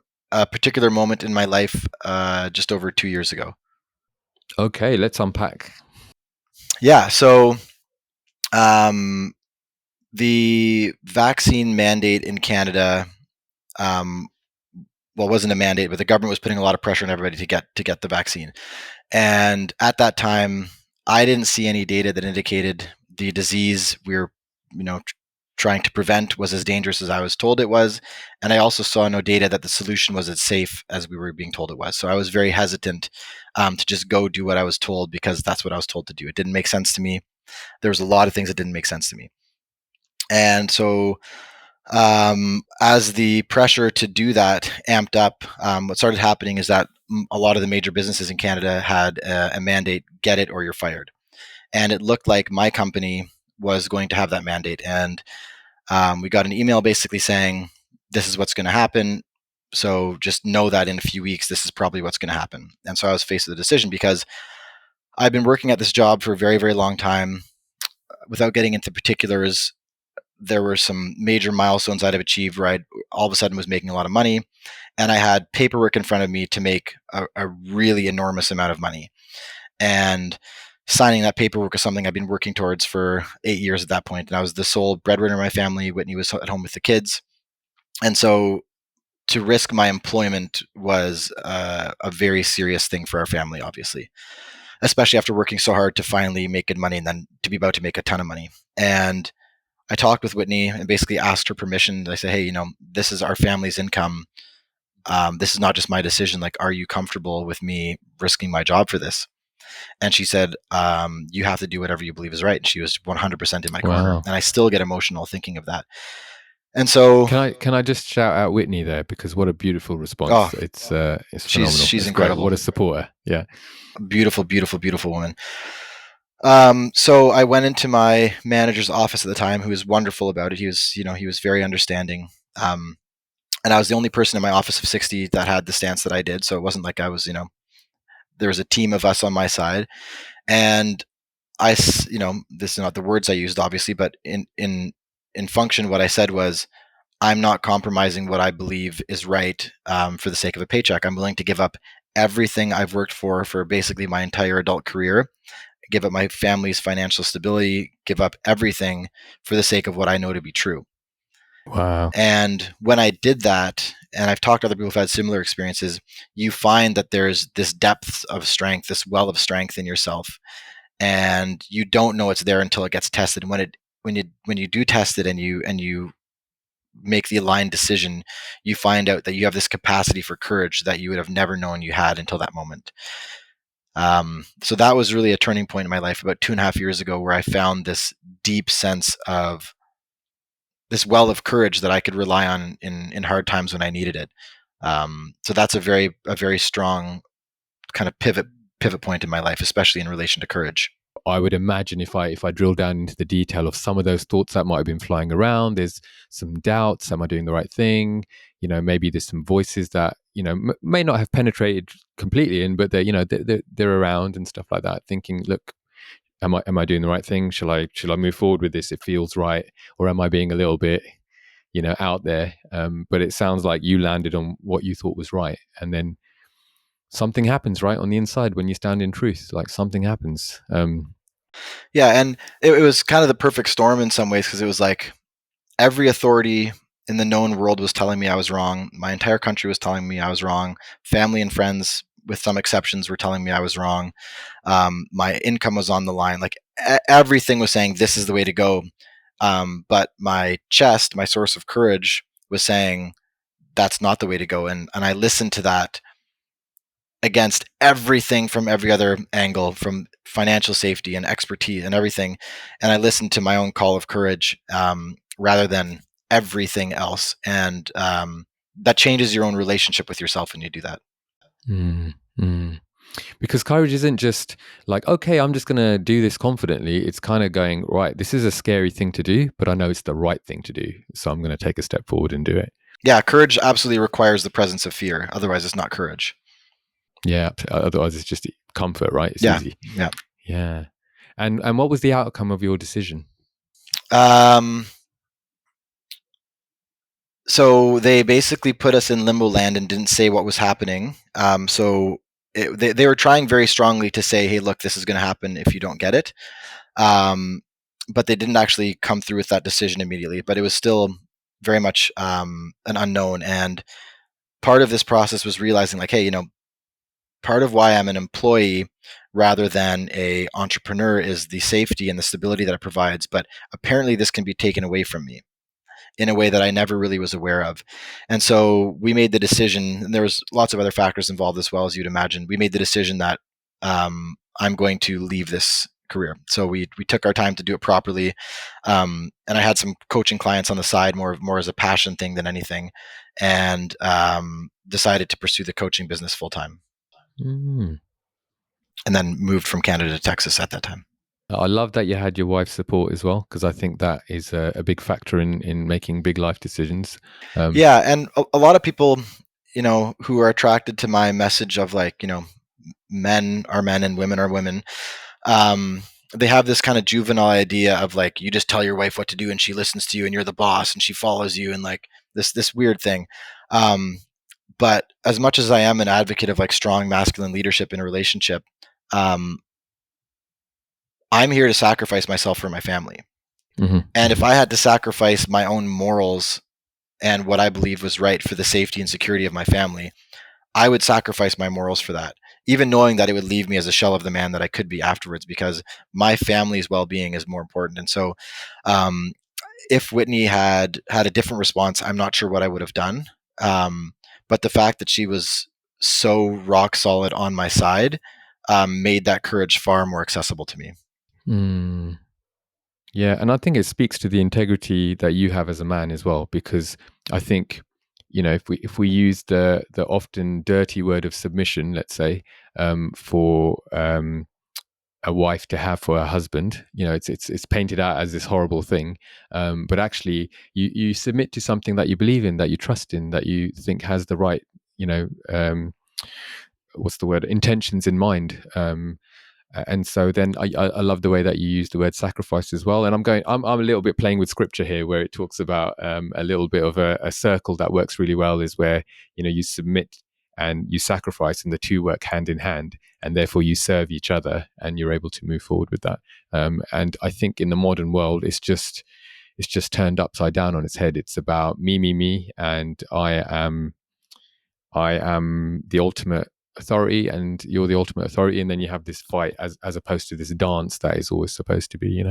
particular moment in my life, just over 2 years ago. Okay, let's unpack. Yeah. So, the vaccine mandate in Canada, well, it wasn't a mandate, but the government was putting a lot of pressure on everybody to get the vaccine. And at that time, I didn't see any data that indicated the disease we were, trying to prevent was as dangerous as I was told it was. And I also saw no data that the solution was as safe as we were being told it was. So I was very hesitant to just go do what I was told, because that's what I was told to do. It didn't make sense to me. There was a lot of things that didn't make sense to me. And so, as the pressure to do that amped up, what started happening is that a lot of the major businesses in Canada had a mandate: get it or you're fired. And it looked like my company was going to have that mandate. And we got an email basically saying, this is what's going to happen. So just know that in a few weeks, this is probably what's going to happen. And so I was faced with a decision, because I've been working at this job for a very, very long time. without getting into particulars, there were some major milestones I'd have achieved where I all of a sudden was making a lot of money, and I had paperwork in front of me to make a really enormous amount of money. And signing that paperwork was something I've been working towards for 8 years at that point. And I was the sole breadwinner in my family. Whitney was at home with the kids. And so to risk my employment was a very serious thing for our family, obviously, especially after working so hard to finally make good money and then to be about to make a ton of money. And I talked with Whitney and basically asked her permission. I said, hey, this is our family's income. This is not just my decision. Like, are you comfortable with me risking my job for this? And she said, you have to do whatever you believe is right. And she was 100% in my corner. Wow. And I still get emotional thinking of that. And so can I just shout out Whitney there, because what a beautiful response. It's phenomenal. She's it's incredible. Great. What a supporter. Yeah. Beautiful, beautiful, beautiful woman. So I went into my manager's office at the time, who was wonderful about it. He was very understanding. And I was the only person in my office of 60 that had the stance that I did. So it wasn't like I was, there was a team of us on my side. And this is not the words I used, obviously, but in function, what I said was, I'm not compromising what I believe is right for the sake of a paycheck. I'm willing to give up everything I've worked for basically my entire adult career, give up my family's financial stability, give up everything for the sake of what I know to be true. Wow. And when I did that, and I've talked to other people who've had similar experiences, you find that there's this depth of strength, this well of strength in yourself, and you don't know it's there until it gets tested. And when you do test it and you make the aligned decision, you find out that you have this capacity for courage that you would have never known you had until that moment. So that was really a turning point in my life about 2.5 years ago, where I found this deep sense of this well of courage that I could rely on in hard times when I needed it. So that's a very strong kind of pivot point in my life, especially in relation to courage. I would imagine if I drill down into the detail of some of those thoughts that might have been flying around, there's some doubts. Am I doing the right thing? Maybe there's some voices that may not have penetrated completely in, but they're around and stuff like that. Thinking, look, am I doing the right thing? Shall I move forward with this? It feels right, or am I being a little bit out there? But it sounds like you landed on what you thought was right, and then something happens right on the inside when you stand in truth. Like something happens. Yeah, and it was kind of the perfect storm in some ways, because it was like every authority in the known world was telling me I was wrong. My entire country was telling me I was wrong. Family and friends, with some exceptions, were telling me I was wrong. My income was on the line. Like everything was saying this is the way to go. But my chest, my source of courage, was saying that's not the way to go. And I listened to that against everything from every other angle, from financial safety and expertise and everything. And I listened to my own call of courage rather than everything else. And that changes your own relationship with yourself when you do that. Because courage isn't just like, okay, I'm just going to do this confidently. It's kind of going, right, this is a scary thing to do, but I know it's the right thing to do. So I'm going to take a step forward and do it. Yeah, courage absolutely requires the presence of fear. Otherwise, it's not courage. Yeah, otherwise it's just comfort, right? It's easy. Yeah. And what was the outcome of your decision? So they basically put us in limbo land and didn't say what was happening. They were trying very strongly to say, hey, look, this is going to happen if you don't get it. But they didn't actually come through with that decision immediately. But it was still very much an unknown. And part of this process was realizing, like, hey, part of why I'm an employee rather than a entrepreneur is the safety and the stability that it provides. But apparently this can be taken away from me in a way that I never really was aware of. And so we made the decision, and there was lots of other factors involved as well, as you'd imagine. We made the decision that I'm going to leave this career. So we took our time to do it properly. And I had some coaching clients on the side, more as a passion thing than anything, and decided to pursue the coaching business full time. And then moved from Canada to Texas at that time. I love that you had your wife's support as well, because I think that is a big factor in making big life decisions. Yeah, and a lot of people, who are attracted to my message of like, men are men and women are women. they have this kind of juvenile idea of like, you just tell your wife what to do and she listens to you and you're the boss and she follows you, and like this weird thing. Um, but as much as I am an advocate of like strong masculine leadership in a relationship, um, I'm here to sacrifice myself for my family. Mm-hmm. And if Mm-hmm. I had to sacrifice my own morals and what I believe was right for the safety and security of my family, I would sacrifice my morals for that, even knowing that it would leave me as a shell of the man that I could be afterwards, because my family's well-being is more important. And so, um, if Whitney had a different response, I'm not sure what I would have done. But the fact that she was so rock solid on my side made that courage far more accessible to me. Mm. Yeah, and I think it speaks to the integrity that you have as a man as well, because I think, if we use the often dirty word of submission, let's say, for a wife to have for her husband, it's painted out as this horrible thing, but actually, you submit to something that you believe in, that you trust in, that you think has the right, what's the word, intentions in mind. And so then I love the way that you use the word sacrifice as well. And I'm a little bit playing with scripture here, where it talks about a little bit of a circle that works really well, is where you submit and you sacrifice, and the two work hand in hand, and therefore you serve each other, and you're able to move forward with that. And I think in the modern world, it's just turned upside down on its head. It's about me, me, me, and I am the ultimate authority and you're the ultimate authority, and then you have this fight, as opposed to this dance that is always supposed to be.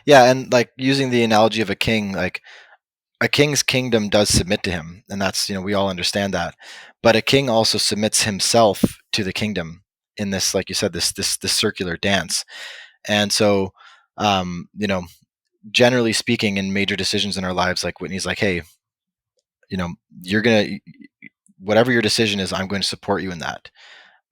Yeah, and like using the analogy of a king, like a king's kingdom does submit to him, and that's, we all understand that. But a king also submits himself to the kingdom in this, like you said, this circular dance. And so, um, you know, generally speaking, in major decisions in our lives, like Whitney's like, hey, you know, you're gonna whatever your decision is, I'm going to support you in that.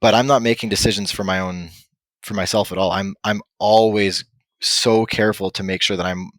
But I'm not making decisions for myself at all. I'm always so careful to make sure that I'm,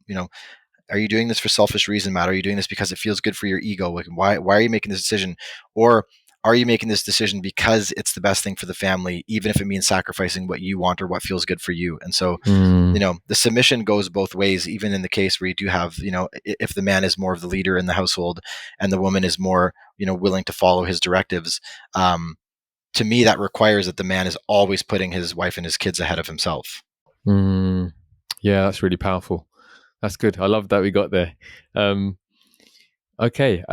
are you doing this for selfish reason, Matt? Are you doing this because it feels good for your ego? Like, why are you making this decision? Or are you making this decision because it's the best thing for the family, even if it means sacrificing what you want or what feels good for you? And so, Mm, the submission goes both ways, even in the case where you do have, if the man is more of the leader in the household and the woman is more, willing to follow his directives. To me, that requires that the man is always putting his wife and his kids ahead of himself. mm. Yeah, that's really powerful. That's good. I love that we got there. Okay.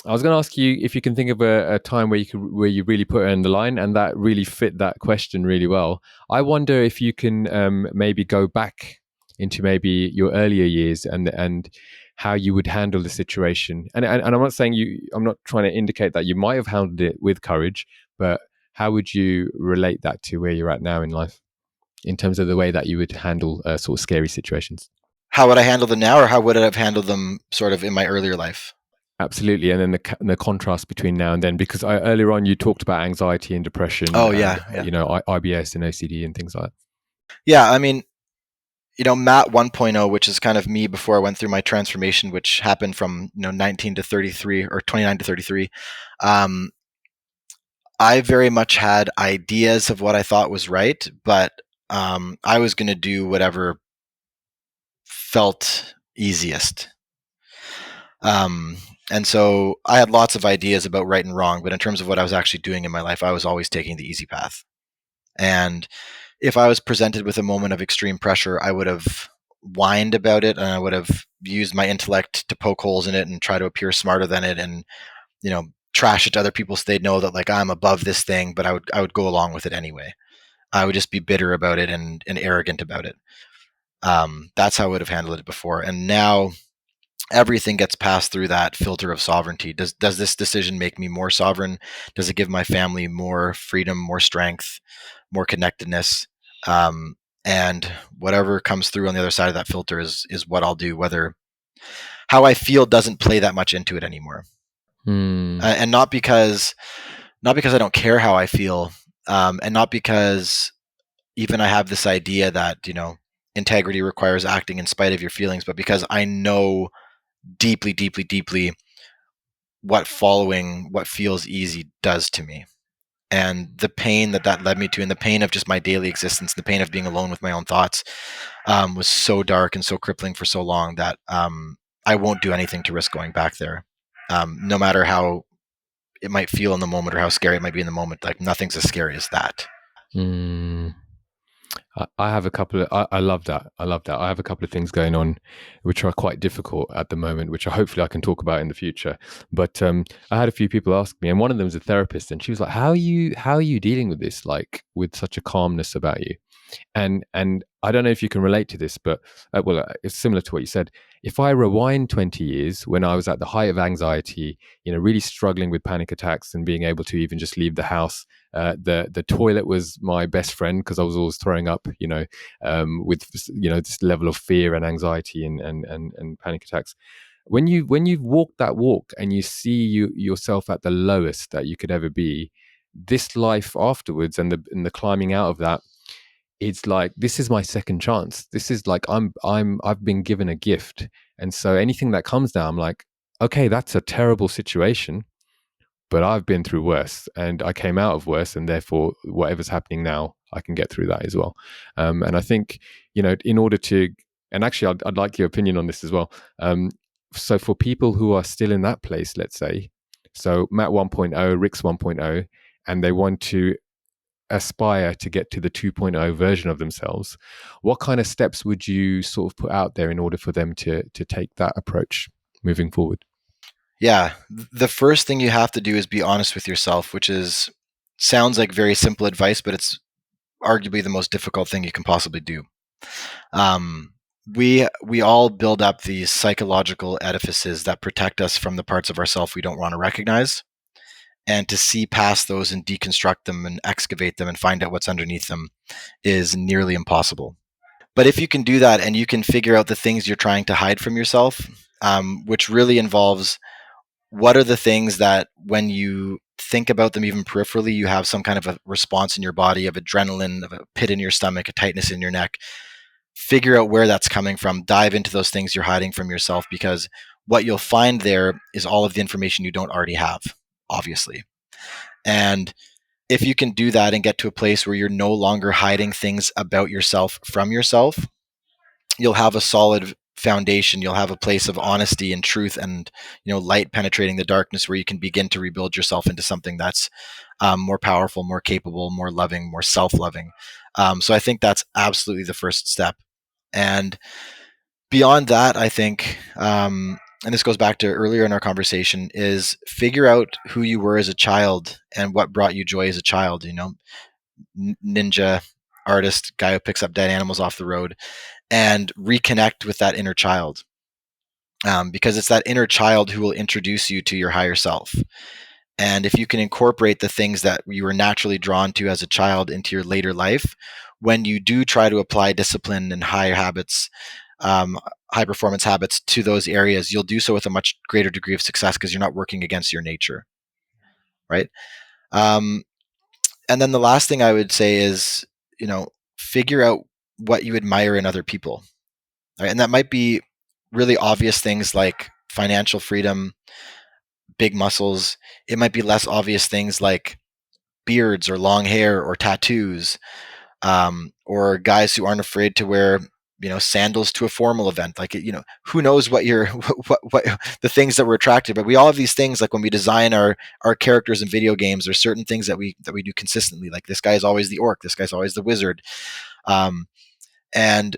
I was going to ask you if you can think of a time where you really put it on the line, and that really fit that question really well. I wonder if you can maybe go back into maybe your earlier years, and how you would handle the situation. And I'm not saying I'm not trying to indicate that you might have handled it with courage, but how would you relate that to where you're at now in life, in terms of the way that you would handle sort of scary situations? How would I handle them now, or how would I have handled them sort of in my earlier life? Absolutely, and then the contrast between now and then, because earlier on you talked about anxiety and depression, Oh and yeah, yeah, IBS and OCD and things like that. yeah. I mean, Matt 1.0, which is kind of me before I went through my transformation, which happened from 19 to 33 or 29 to 33. Um, I very much had ideas of what I thought was right, but I was going to do whatever felt easiest. Um, and so I had lots of ideas about right and wrong, but in terms of what I was actually doing in my life, I was always taking the easy path. And if I was presented with a moment of extreme pressure, I would have whined about it, and I would have used my intellect to poke holes in it and try to appear smarter than it, and trash it to other people so they'd know that like I'm above this thing. But I would go along with it anyway. I would just be bitter about it and arrogant about it. That's how I would have handled it before. And now everything gets passed through that filter of sovereignty. Does this decision make me more sovereign? Does it give my family more freedom, more strength, more connectedness? And whatever comes through on the other side of that filter is what I'll do. Whether how I feel doesn't play that much into it anymore, Hmm. and not because I don't care how I feel, and not because even I have this idea that integrity requires acting in spite of your feelings, but because I know deeply, deeply, deeply what following what feels easy does to me. And the pain that led me to, and the pain of just my daily existence, the pain of being alone with my own thoughts, was so dark and so crippling for so long that I won't do anything to risk going back there. No matter how it might feel in the moment or how scary it might be in the moment, like nothing's as scary as that. Mm. I have a couple of, I love that. I love that. I have a couple of things going on which are quite difficult at the moment, which hopefully I can talk about in the future. But I had a few people ask me, and one of them is a therapist, and she was like, how are you dealing with this, like with such a calmness about you? And I don't know if you can relate to this, but it's similar to what you said. If I rewind 20 years when I was at the height of anxiety, really struggling with panic attacks and being able to even just leave the house, the toilet was my best friend because I was always throwing up, with this level of fear and anxiety and panic attacks. When you've walked that walk and you see yourself at the lowest that you could ever be, this life afterwards and the climbing out of that, it's like, this is my second chance. This is like, I've been given a gift. And so anything that comes now, I'm like, okay, that's a terrible situation, but I've been through worse and I came out of worse. And therefore whatever's happening now, I can get through that as well. And I think, in order to, and actually I'd like your opinion on this as well. So for people who are still in that place, let's say, so Matt 1.0, Rix 1.0, and they want to aspire to get to the 2.0 version of themselves, what kind of steps would you sort of put out there in order for them to take that approach moving forward? Yeah, the first thing you have to do is be honest with yourself, which is sounds like very simple advice, but it's arguably the most difficult thing you can possibly do. Um, we all build up these psychological edifices that protect us from the parts of ourself we don't want to recognize, and to see past those and deconstruct them and excavate them and find out what's underneath them is nearly impossible. But if you can do that and you can figure out the things you're trying to hide from yourself, which really involves what are the things that when you think about them even peripherally, you have some kind of a response in your body of adrenaline, of a pit in your stomach, a tightness in your neck. Figure out where that's coming from. Dive into those things you're hiding from yourself, because what you'll find there is all of the information you don't already have, obviously. And if you can do that and get to a place where you're no longer hiding things about yourself from yourself, you'll have a solid foundation. You'll have a place of honesty and truth and light penetrating the darkness, where you can begin to rebuild yourself into something that's more powerful, more capable, more loving, more self-loving. So I think that's absolutely the first step. And beyond that, I think, and this goes back to earlier in our conversation, is figure out who you were as a child and what brought you joy as a child. Ninja artist, guy who picks up dead animals off the road, and reconnect with that inner child, because it's that inner child who will introduce you to your higher self. And if you can incorporate the things that you were naturally drawn to as a child into your later life, when you do try to apply discipline and higher habits, high performance habits to those areas, you'll do so with a much greater degree of success because you're not working against your nature, right? And then the last thing I would say is, figure out what you admire in other people, right? And that might be really obvious things like financial freedom, big muscles. It might be less obvious things like beards or long hair or tattoos, or guys who aren't afraid to wear sandals to a formal event. Like, who knows what you're what the things that we're attracted. But we all have these things, like when we design our characters in video games, there's certain things that we do consistently. Like, this guy's always the orc, this guy's always the wizard. And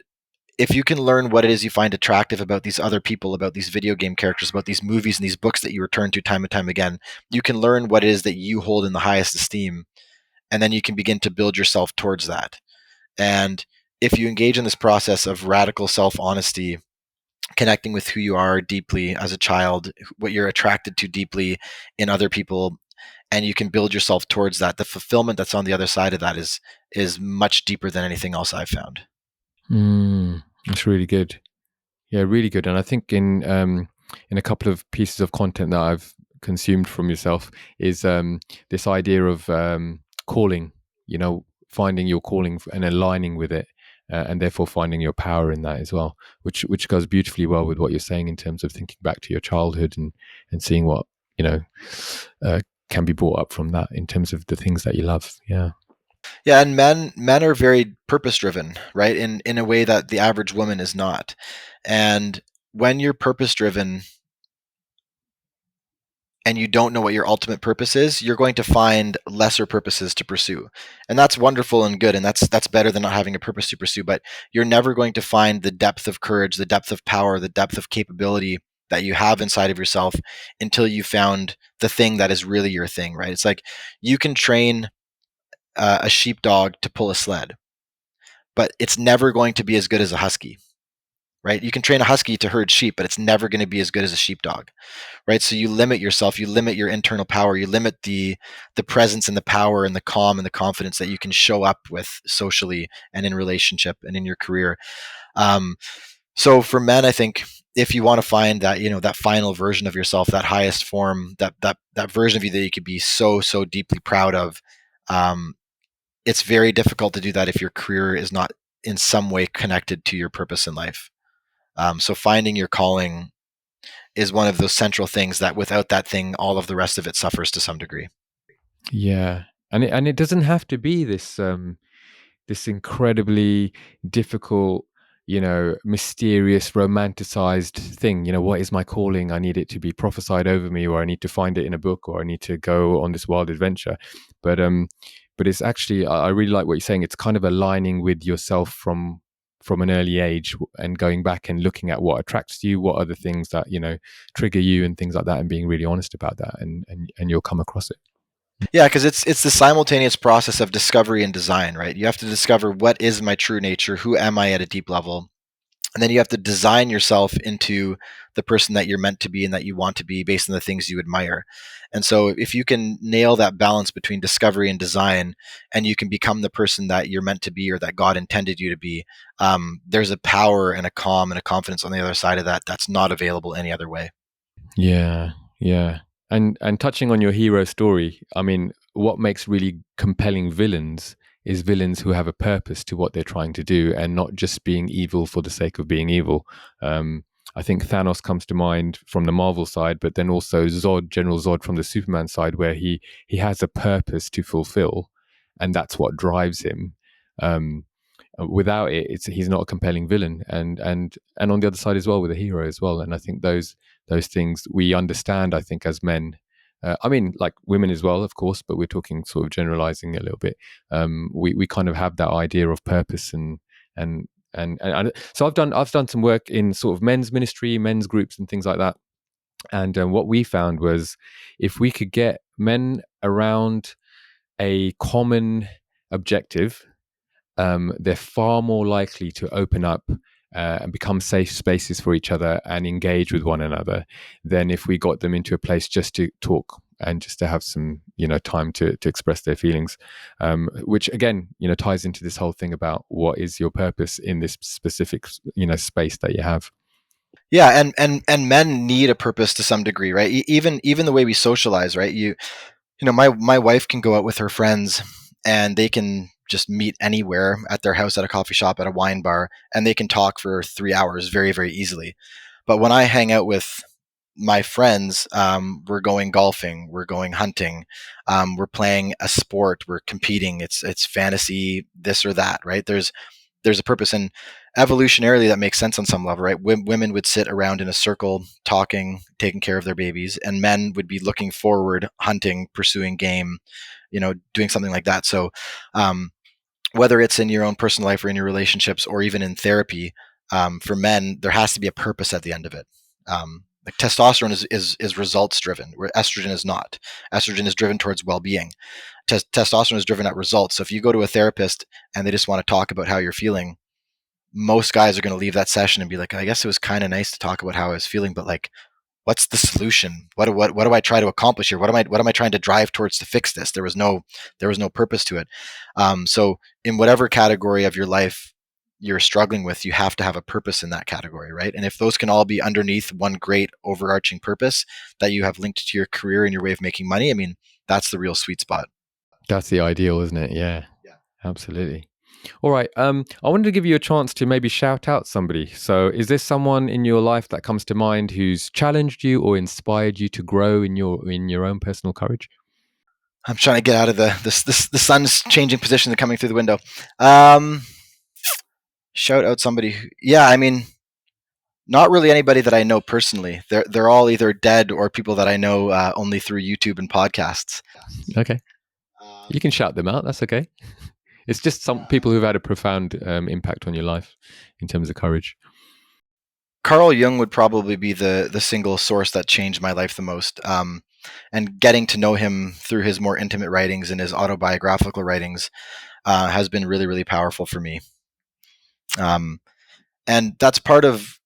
if you can learn what it is you find attractive about these other people, about these video game characters, about these movies and these books that you return to time and time again, you can learn what it is that you hold in the highest esteem. And then you can begin to build yourself towards that. And if you engage in this process of radical self-honesty, connecting with who you are deeply as a child, what you're attracted to deeply in other people, and you can build yourself towards that, the fulfillment that's on the other side of that is much deeper than anything else I've found. That's really good. Yeah, really good. And I think in a couple of pieces of content that I've consumed from yourself is this idea of calling, finding your calling and aligning with it, and therefore finding your power in that as well, which goes beautifully well with what you're saying in terms of thinking back to your childhood and seeing what, can be brought up from that in terms of the things that you love. Yeah. Yeah, and men are very purpose driven, right? In a way that the average woman is not. And when you're purpose driven and you don't know what your ultimate purpose is, you're going to find lesser purposes to pursue. And that's wonderful and good, and that's better than not having a purpose to pursue, but you're never going to find the depth of courage, the depth of power, the depth of capability that you have inside of yourself until you found the thing that is really your thing, right? It's like you can train a sheepdog to pull a sled, but it's never going to be as good as a husky, right? You can train a husky to herd sheep, but it's never going to be as good as a sheepdog, right? So you limit yourself, you limit your internal power, you limit the presence and the power and the calm and the confidence that you can show up with socially and in relationship and in your career. So for men, I think if you want to find that, that final version of yourself, that highest form, that version of you that you could be so deeply proud of, it's very difficult to do that if your career is not in some way connected to your purpose in life. So finding your calling is one of those central things that without that thing, all of the rest of it suffers to some degree. Yeah. And it doesn't have to be this incredibly difficult, mysterious, romanticized thing. What is my calling? I need it to be prophesied over me, or I need to find it in a book, or I need to go on this wild adventure. But it's actually, I really like what you're saying. It's kind of aligning with yourself from an early age and going back and looking at what attracts you, what are the things that trigger you and things like that, and being really honest about that, and you'll come across it. Yeah, because it's the simultaneous process of discovery and design, right? You have to discover what is my true nature, who am I at a deep level, and then you have to design yourself into the person that you're meant to be and that you want to be based on the things you admire. And so if you can nail that balance between discovery and design, and you can become the person that you're meant to be or that God intended you to be, there's a power and a calm and a confidence on the other side of that that's not available any other way. Yeah, yeah. And touching on your hero story, I mean, what makes really compelling villains is villains who have a purpose to what they're trying to do and not just being evil for the sake of being evil. I think Thanos comes to mind from the Marvel side, but then also Zod, General Zod from the Superman side, where he has a purpose to fulfill, and that's what drives him. Um, Without it, he's not a compelling villain, and on the other side as well with a hero as well. And I think those things we understand, I think, as men. I mean, like women as well, of course, but we're talking sort of generalizing a little bit. We kind of have that idea of purpose and and so I've done some work in sort of men's ministry, men's groups, and things like that. And what we found was if we could get men around a common objective, they're far more likely to open up and become safe spaces for each other and engage with one another than if we got them into a place just to talk and just to have some time to express their feelings, which again ties into this whole thing about what is your purpose in this specific space that you have. Yeah, and men need a purpose to some degree, right? Even the way we socialize, right? My wife can go out with her friends and they can just meet anywhere at their house, at a coffee shop, at a wine bar, and they can talk for 3 hours very, very easily. But when I hang out with my friends, we're going golfing, we're going hunting, we're playing a sport, we're competing. It's fantasy, this or that, right? There's a purpose, and evolutionarily that makes sense on some level, right? Women would sit around in a circle talking, taking care of their babies, and men would be looking forward, hunting, pursuing game, doing something like that. So whether it's in your own personal life or in your relationships or even in therapy, for men there has to be a purpose at the end of it. Like testosterone is results driven, where estrogen is not. Estrogen is driven towards well-being. Testosterone is driven at results. So if you go to a therapist and they just want to talk about how you're feeling, most guys are going to leave that session and be like, I guess it was kind of nice to talk about how I was feeling, but like, what's the solution? What do I try to accomplish here? What am I trying to drive towards to fix this? There was no purpose to it. So in whatever category of your life you're struggling with, you have to have a purpose in that category, right? And if those can all be underneath one great overarching purpose that you have linked to your career and your way of making money, I mean, that's the real sweet spot. That's the ideal, isn't it? Yeah, absolutely. All right. I wanted to give you a chance to maybe shout out somebody. So, is there someone in your life that comes to mind who's challenged you or inspired you to grow in your own personal courage? I'm trying to get out of the sun's changing position and coming through the window. Um, Shout out somebody. Yeah, I mean, not really anybody that I know personally. They're all either dead or people that I know only through YouTube and podcasts. Okay. You can shout them out. That's okay. It's just some people who've had a profound impact on your life in terms of courage. Carl Jung would probably be the single source that changed my life the most. And getting to know him through his more intimate writings and his autobiographical writings has been really, really powerful for me. And that's part of,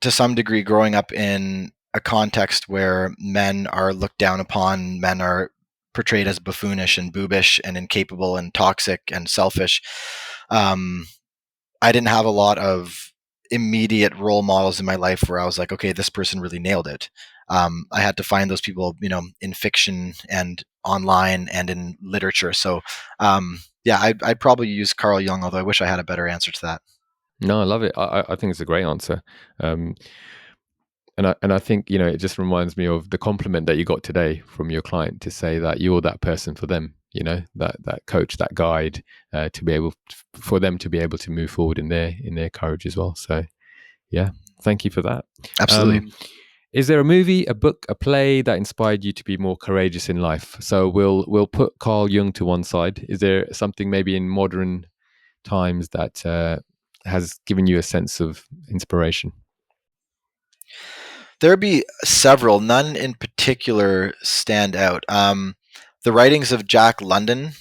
to some degree, growing up in a context where men are looked down upon, men are portrayed as buffoonish and boobish and incapable and toxic and selfish. I didn't have a lot of immediate role models in my life where I was like, okay, this person really nailed it. I had to find those people, in fiction and online and in literature. So, yeah, I'd probably use Carl Jung, although I wish I had a better answer to that. No, I love it. I think it's a great answer. And I think, it just reminds me of the compliment that you got today from your client to say that you're that person for them, that coach, that guide, to be able for them to be able to move forward in their courage as well. So yeah, thank you for that. Absolutely. Is there a movie, a book, a play that inspired you to be more courageous in life? So we'll put Carl Jung to one side. Is there something maybe in modern times that has given you a sense of inspiration? There'd be several. None in particular stand out. The writings of Jack London.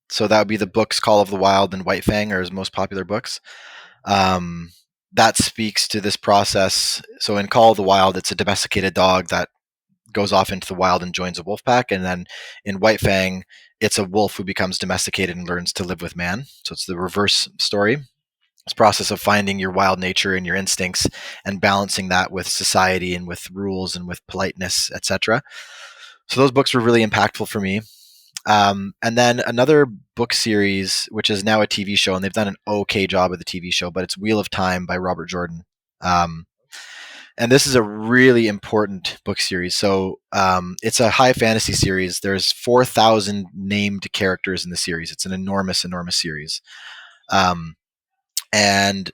So that would be the books Call of the Wild and White Fang are his most popular books. That speaks to this process. So in Call of the Wild, it's a domesticated dog that goes off into the wild and joins a wolf pack. And then in White Fang, it's a wolf who becomes domesticated and learns to live with man. So it's the reverse story. This process of finding your wild nature and your instincts and balancing that with society and with rules and with politeness, etc. So those books were really impactful for me. And then another book series, which is now a TV show, and they've done an okay job with the TV show, but it's Wheel of Time by Robert Jordan. And this is a really important book series. So it's a high fantasy series. There's 4,000 named characters in the series. It's an enormous, enormous series. And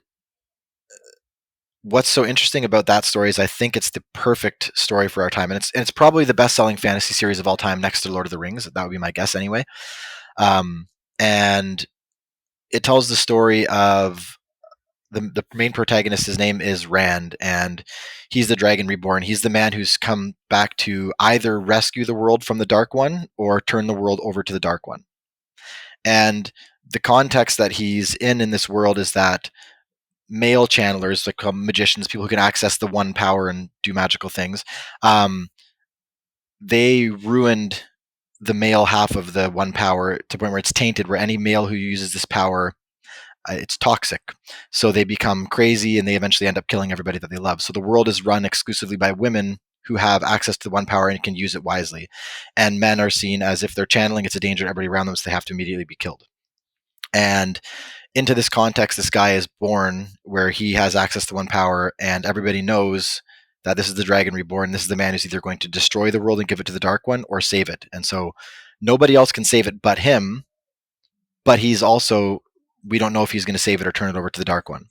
what's so interesting about that story is I think it's the perfect story for our time, and it's probably the best-selling fantasy series of all time, next to Lord of the Rings. That would be my guess, anyway. And it tells the story of the main protagonist. His name is Rand, and he's the Dragon Reborn. He's the man who's come back to either rescue the world from the Dark One or turn the world over to the Dark One. And the context that he's in this world is that male channelers, like magicians, people who can access the one power and do magical things, they ruined the male half of the one power to the point where it's tainted, where any male who uses this power, it's toxic. So they become crazy and they eventually end up killing everybody that they love. So the world is run exclusively by women who have access to the one power and can use it wisely. And men are seen as, if they're channeling, it's a danger to everybody around them, so they have to immediately be killed. And into this context, this guy is born where he has access to one power, and everybody knows that this is the Dragon Reborn. This is the man who's either going to destroy the world and give it to the Dark One or save it. And so nobody else can save it but him. But he's also, we don't know if he's going to save it or turn it over to the Dark One.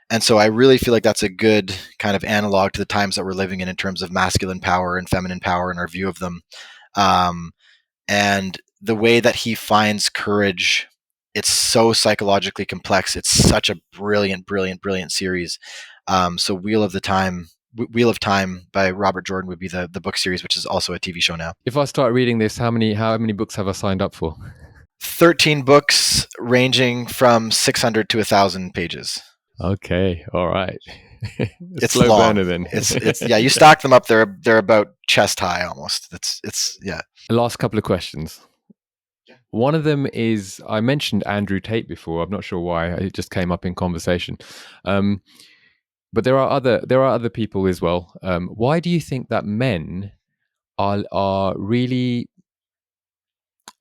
And so I really feel like that's a good kind of analog to the times that we're living in terms of masculine power and feminine power and our view of them. And the way that he finds courage, it's so psychologically complex. It's such a brilliant, brilliant, brilliant series. So Wheel of Time by Robert Jordan would be the book series, which is also a TV show now. If I start reading this, how many books have I signed up for? 13 books ranging from 600 to 1,000 pages. Okay, all right. It's slow long. burner then. It's yeah. You stack them up, they're about chest high almost. It's yeah. Last couple of questions. One of them is, I mentioned Andrew Tate before. I'm not sure why. It just came up in conversation. But there are other people as well. Why do you think that men are really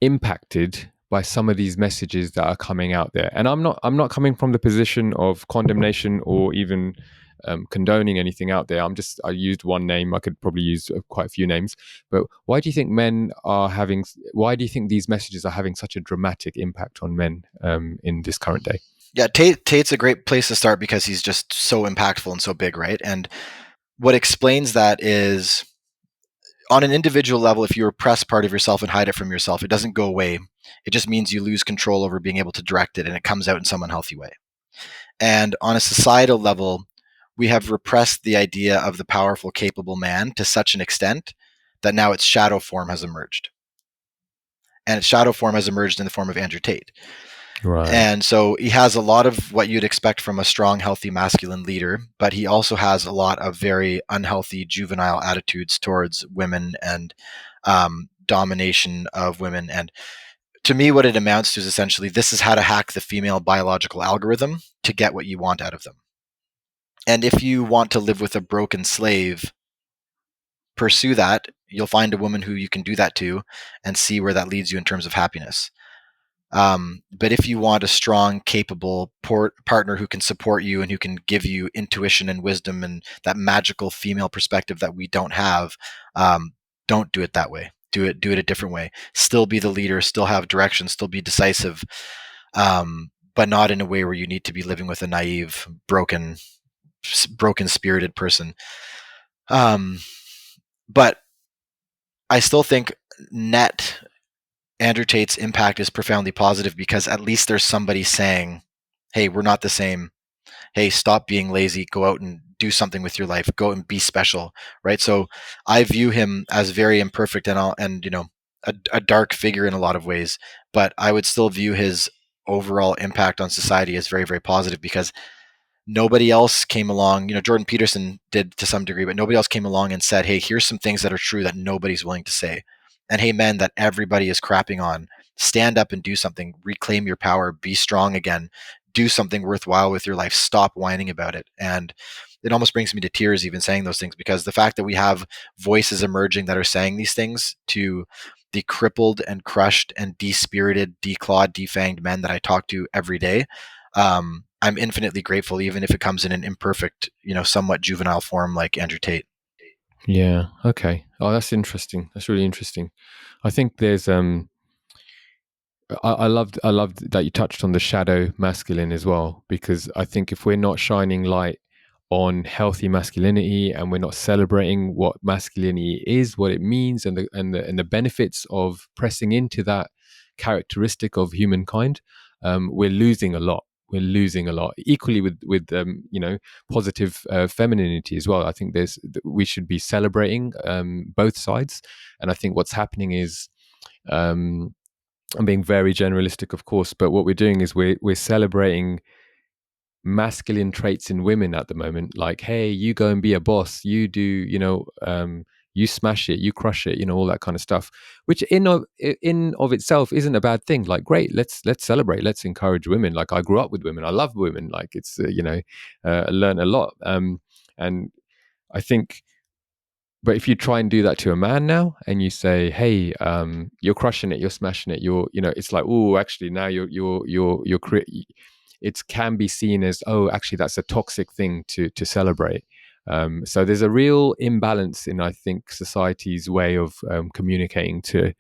impacted by some of these messages that are coming out there? And I'm not coming from the position of condemnation or even condoning anything out there. I used one name. I could probably use quite a few names. But why do you think men are having? Why do you think these messages are having such a dramatic impact on men in this current day? Yeah, Tate's a great place to start because he's just so impactful and so big, right? And what explains that is on an individual level, if you repress part of yourself and hide it from yourself, it doesn't go away. It just means you lose control over being able to direct it, and it comes out in some unhealthy way. And on a societal level, we have repressed the idea of the powerful, capable man to such an extent that now its shadow form has emerged. And its shadow form has emerged in the form of Andrew Tate. Right. And so he has a lot of what you'd expect from a strong, healthy, masculine leader, but he also has a lot of very unhealthy, juvenile attitudes towards women and domination of women. And to me, what it amounts to is essentially this is how to hack the female biological algorithm to get what you want out of them. And if you want to live with a broken slave, pursue that. You'll find a woman who you can do that to and see where that leads you in terms of happiness. But if you want a strong, capable partner who can support you and who can give you intuition and wisdom and that magical female perspective that we don't have, don't do it that way. Do it a different way. Still be the leader, still have direction, still be decisive, but not in a way where you need to be living with a naive, broken spirited person. But I still think net Andrew Tate's impact is profoundly positive because at least there's somebody saying, hey, we're not the same. Hey, stop being lazy. Go out and do something with your life. Go and be special, right? So I view him as very imperfect and a dark figure in a lot of ways, but I would still view his overall impact on society as very, very positive because nobody else came along. Jordan Peterson did to some degree, but nobody else came along and said, hey, here's some things that are true that nobody's willing to say. And hey, men that everybody is crapping on, stand up and do something, reclaim your power, be strong again, do something worthwhile with your life, stop whining about it. And it almost brings me to tears even saying those things, because the fact that we have voices emerging that are saying these things to the crippled and crushed and despirited, declawed, defanged men that I talk to every day, I'm infinitely grateful, even if it comes in an imperfect, somewhat juvenile form like Andrew Tate. Yeah. Okay. Oh, that's interesting. That's really interesting. I think there's I loved that you touched on the shadow masculine as well, because I think if we're not shining light on healthy masculinity and we're not celebrating what masculinity is, what it means, and the benefits of pressing into that characteristic of humankind, we're losing a lot. We're losing a lot. Equally with positive femininity as well. I think we should be celebrating both sides, and I think what's happening is. I'm being very generalistic, of course, but what we're doing is we're celebrating masculine traits in women at the moment. Like, hey, you go and be a boss. You do, you smash it, you crush it, all that kind of stuff. Which in of itself isn't a bad thing. Like, great, let's celebrate, let's encourage women. Like, I grew up with women, I love women. Like, it's I learn a lot. And I think but if you try and do that to a man now, and you say, "Hey, you're crushing it, you're smashing it," it's like, "Oh, actually, now it can be seen as, oh, actually, that's a toxic thing to celebrate." So there's a real imbalance in, I think, society's way of communicating to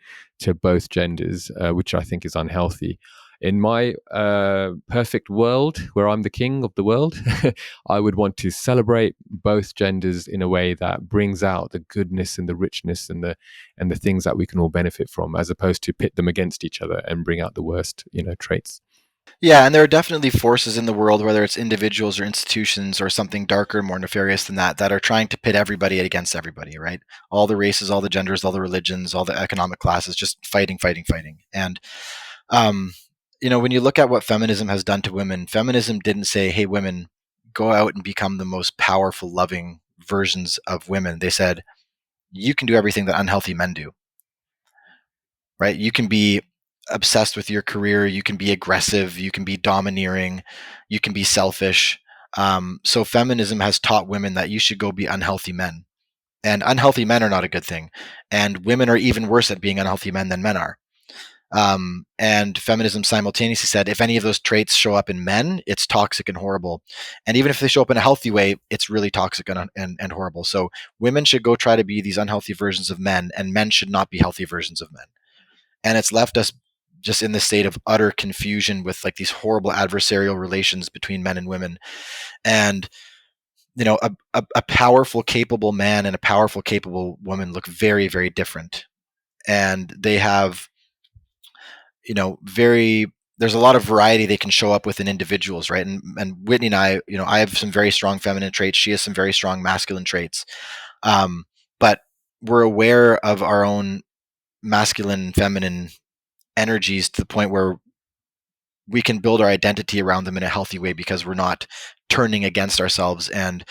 both genders, which I think is unhealthy. In my perfect world, where I'm the king of the world, I would want to celebrate both genders in a way that brings out the goodness and the richness and the things that we can all benefit from, as opposed to pit them against each other and bring out the worst, traits. Yeah, and there are definitely forces in the world, whether it's individuals or institutions or something darker, more nefarious than that, that are trying to pit everybody against everybody, right? All the races, all the genders, all the religions, all the economic classes, just fighting, fighting, fighting. And um, when you look at what feminism has done to women, feminism didn't say, hey, women, go out and become the most powerful, loving versions of women. They said, you can do everything that unhealthy men do, right? You can be obsessed with your career, you can be aggressive, you can be domineering, you can be selfish. So feminism has taught women that you should go be unhealthy men. And unhealthy men are not a good thing. And women are even worse at being unhealthy men than men are. And feminism simultaneously said if any of those traits show up in men, it's toxic and horrible. And even if they show up in a healthy way, it's really toxic and horrible. So women should go try to be these unhealthy versions of men, and men should not be healthy versions of men. And it's left us just in this state of utter confusion with like these horrible adversarial relations between men and women. And a powerful, capable man and a powerful, capable woman look very, very different. And they have, very, there's a lot of variety they can show up with in individuals, right? And Whitney and I, I have some very strong feminine traits. She has some very strong masculine traits. But we're aware of our own masculine and feminine energies to the point where we can build our identity around them in a healthy way because we're not turning against ourselves. And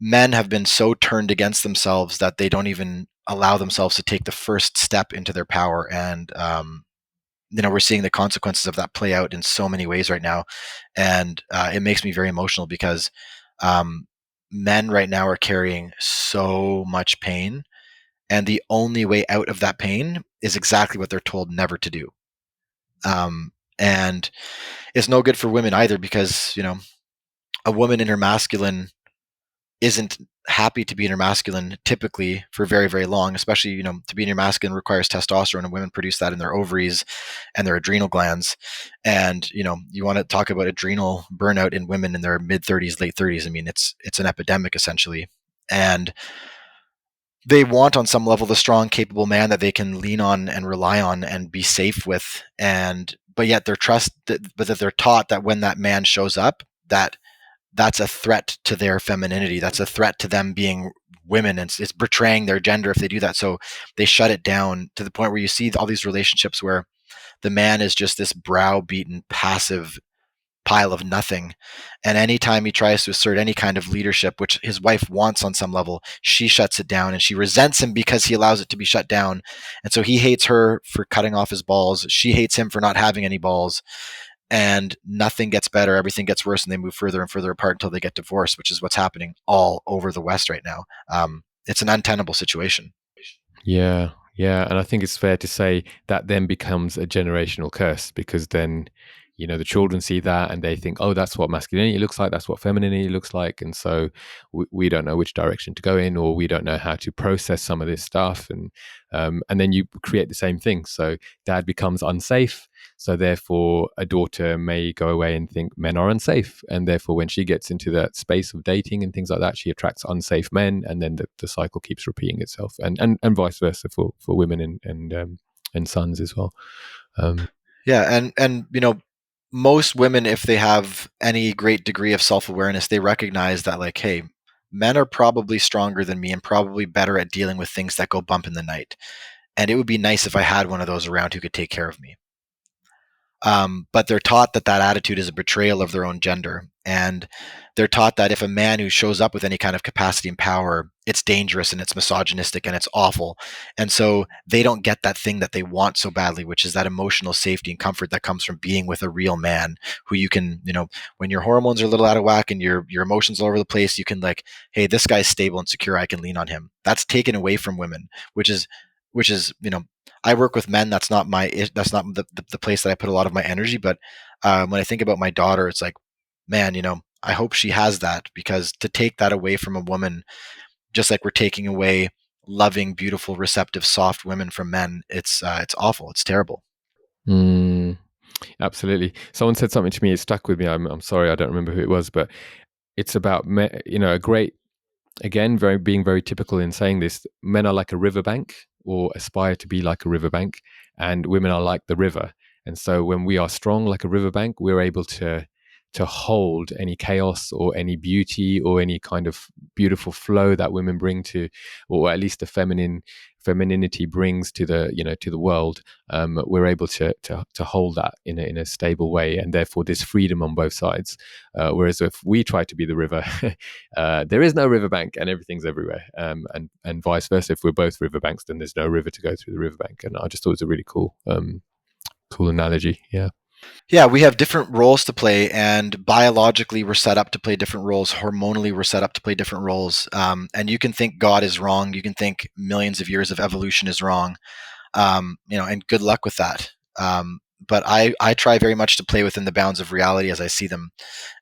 men have been so turned against themselves that they don't even allow themselves to take the first step into their power. And we're seeing the consequences of that play out in so many ways right now. And it makes me very emotional because men right now are carrying so much pain, and the only way out of that pain is exactly what they're told never to do. And it's no good for women either, because a woman in her masculine isn't happy to be in her masculine typically for very, very long. Especially, to be in your masculine requires testosterone, and women produce that in their ovaries and their adrenal glands. And you want to talk about adrenal burnout in women in their mid 30s, late 30s. I mean, it's an epidemic essentially. And they want on some level the strong, capable man that they can lean on and rely on and be safe with. But yet but that they're taught that when that man shows up, that's a threat to their femininity. That's a threat to them being women, and it's betraying their gender if they do that. So they shut it down to the point where you see all these relationships where the man is just this browbeaten, passive pile of nothing. And anytime he tries to assert any kind of leadership, which his wife wants on some level, she shuts it down, and she resents him because he allows it to be shut down. And so he hates her for cutting off his balls. She hates him for not having any balls. And nothing gets better. Everything gets worse, and they move further and further apart until they get divorced, which is what's happening all over the West right now. It's an untenable situation. Yeah, yeah. And I think it's fair to say that then becomes a generational curse, because then, the children see that and they think, oh, that's what masculinity looks like. That's what femininity looks like. And so we don't know which direction to go in, or we don't know how to process some of this stuff. And then you create the same thing. So dad becomes unsafe. So therefore, a daughter may go away and think men are unsafe. And therefore, when she gets into that space of dating and things like that, she attracts unsafe men. And then the cycle keeps repeating itself, and vice versa for women and sons as well. Yeah. And most women, if they have any great degree of self-awareness, they recognize that, like, hey, men are probably stronger than me and probably better at dealing with things that go bump in the night. And it would be nice if I had one of those around who could take care of me. But they're taught that attitude is a betrayal of their own gender. And they're taught that if a man who shows up with any kind of capacity and power, it's dangerous and it's misogynistic and it's awful. And so they don't get that thing that they want so badly, which is that emotional safety and comfort that comes from being with a real man who you can, when your hormones are a little out of whack and your emotions all over the place, you can, like, hey, this guy's stable and secure, I can lean on him. That's taken away from women, which is, I work with men. That's not the place that I put a lot of my energy. But when I think about my daughter, it's like, man, I hope she has that, because to take that away from a woman, just like we're taking away loving, beautiful, receptive, soft women from men, it's awful. It's terrible. Absolutely. Someone said something to me, it stuck with me. I'm sorry, I don't remember who it was, but it's about a great, again, being very typical in saying this. Men are like a riverbank, or aspire to be like a riverbank, and women are like the river. And so when we are strong like a riverbank, we're able to hold any chaos or any beauty or any kind of beautiful flow that women bring to, or at least the femininity brings to the world. We're able to hold that in a stable way, and therefore there's freedom on both sides. Whereas if we try to be the river, there is no riverbank and everything's everywhere. And vice versa. If we're both riverbanks, then there's no river to go through the riverbank. And I just thought it was a really cool analogy. Yeah. Yeah, we have different roles to play, and biologically we're set up to play different roles. Hormonally, we're set up to play different roles. And you can think God is wrong. You can think millions of years of evolution is wrong. And good luck with that. But I try very much to play within the bounds of reality as I see them.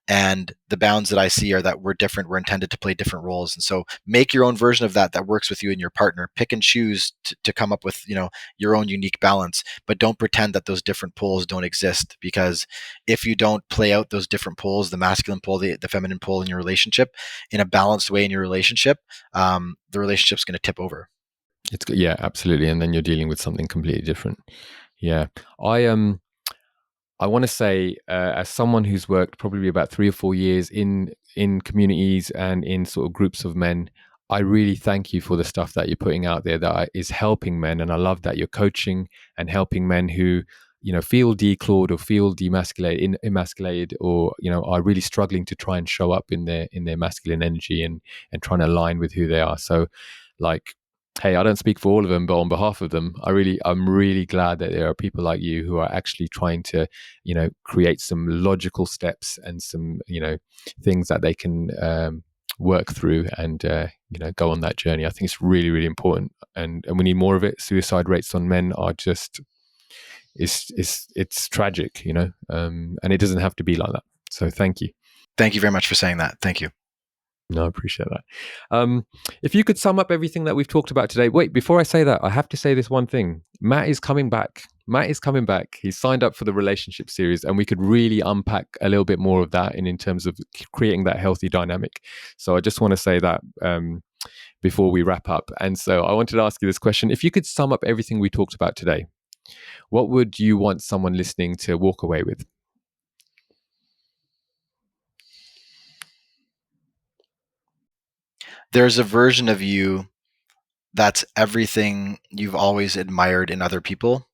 And the bounds that I see are that we're different. We're intended to play different roles. And so make your own version of that works with you and your partner. Pick and choose to come up with, your own unique balance, but don't pretend that those different poles don't exist, because if you don't play out those different poles, the masculine pole, the feminine pole in your relationship in a balanced way in your relationship, the relationship's going to tip over. Yeah, absolutely. And then you're dealing with something completely different. Yeah. I want to say, as someone who's worked probably about 3 or 4 years in communities and in sort of groups of men, I really thank you for the stuff that you're putting out there that is helping men. And I love that you're coaching and helping men who, feel declawed or feel emasculated, or are really struggling to try and show up in their masculine energy and trying to align with who they are. So, like, hey, I don't speak for all of them, but on behalf of them, I'm really glad that there are people like you who are actually trying to, create some logical steps and some, things that they can work through and, go on that journey. I think it's really, really important, and we need more of it. Suicide rates on men are just, it's tragic, and it doesn't have to be like that. So thank you. Thank you very much for saying that. Thank you. No, I appreciate that. If you could sum up everything that we've talked about today. Wait, before I say that, I have to say this one thing. Matt is coming back. He's signed up for the relationship series, and we could really unpack a little bit more of that in terms of creating that healthy dynamic. So I just want to say that before we wrap up. And so I wanted to ask you this question. If you could sum up everything we talked about today, what would you want someone listening to walk away with? There's a version of you that's everything you've always admired in other people,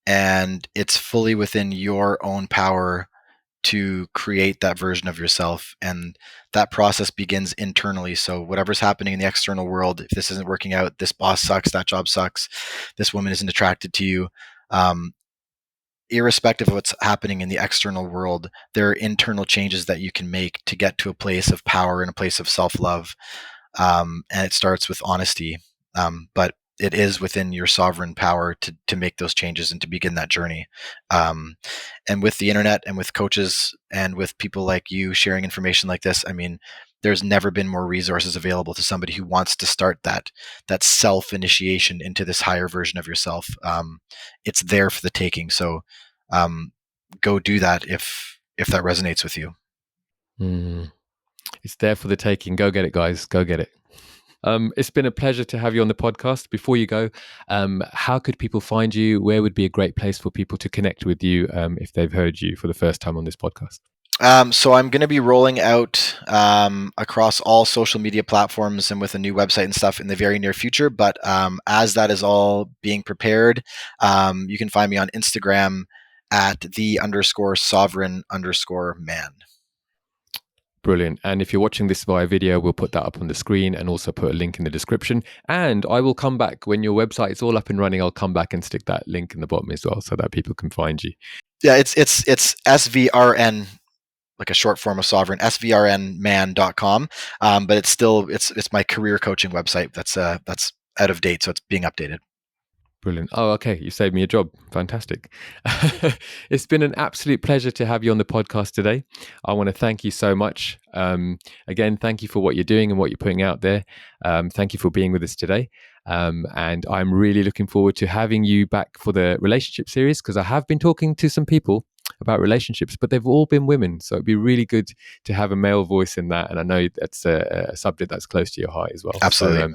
and it's fully within your own power to create that version of yourself. And that process begins internally. So whatever's happening in the external world, if this isn't working out, this boss sucks, that job sucks, this woman isn't attracted to you, irrespective of what's happening in the external world, there are internal changes that you can make to get to a place of power and a place of self-love. And it starts with honesty. But it is within your sovereign power to make those changes and to begin that journey. And with the internet and with coaches and with people like you sharing information like this, I mean, there's never been more resources available to somebody who wants to start that self-initiation into this higher version of yourself. It's there for the taking. So go do that if that resonates with you. It's there for the taking. Go get it, guys. Go get it. It's been a pleasure to have you on the podcast. Before you go, how could people find you? Where would be a great place for people to connect with you if they've heard you for the first time on this podcast? So I'm going to be rolling out across all social media platforms and with a new website and stuff in the very near future. But as that is all being prepared, you can find me on Instagram at _sovereign_man. Brilliant. And if you're watching this via video, we'll put that up on the screen and also put a link in the description. And I will come back when your website is all up and running. I'll come back and stick that link in the bottom as well so that people can find you. Yeah, it's SVRN, like a short form of sovereign, svrnman.com. But it's still it's my career coaching website that's out of date, so it's being updated. Brilliant. Oh, okay. You saved me a job. Fantastic. It's been an absolute pleasure to have you on the podcast today. I want to thank you so much. Again, thank you for what you're doing and what you're putting out there. Thank you for being with us today. And I'm really looking forward to having you back for the relationship series, because I have been talking to some people about relationships, but they've all been women. So it'd be really good to have a male voice in that. And I know that's a subject that's close to your heart as well. Absolutely.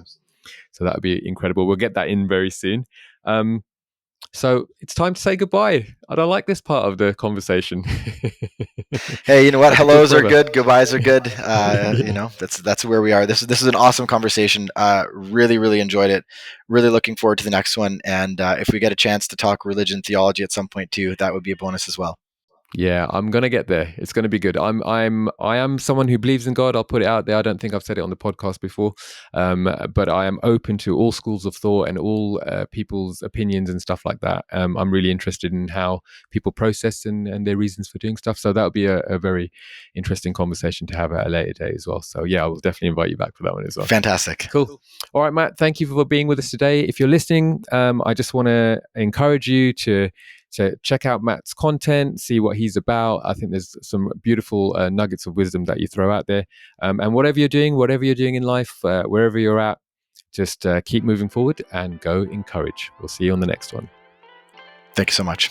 So that would be incredible. We'll get that in very soon. So it's time to say goodbye. I don't like this part of the conversation. Hey, you know what? Hellos are good. Goodbyes are good. That's where we are. This is an awesome conversation. Really, really enjoyed it. Really looking forward to the next one. And if we get a chance to talk religion, theology at some point too, that would be a bonus as well. Yeah, I'm gonna get there. It's gonna be good. I am someone who believes in God. I'll put it out there. I don't think I've said it on the podcast before, but I am open to all schools of thought and all people's opinions and stuff like that. I'm really interested in how people process and their reasons for doing stuff. So that'll be a very interesting conversation to have at a later date as well. So yeah, I will definitely invite you back for that one as well. Fantastic. Cool. All right, Matt. Thank you for being with us today. If you're listening, I just want to encourage you to So check out Matt's content, see what he's about. I think there's some beautiful nuggets of wisdom that you throw out there. And whatever you're doing in life, wherever you're at, just keep moving forward and go in courage. We'll see you on the next one. Thank you so much.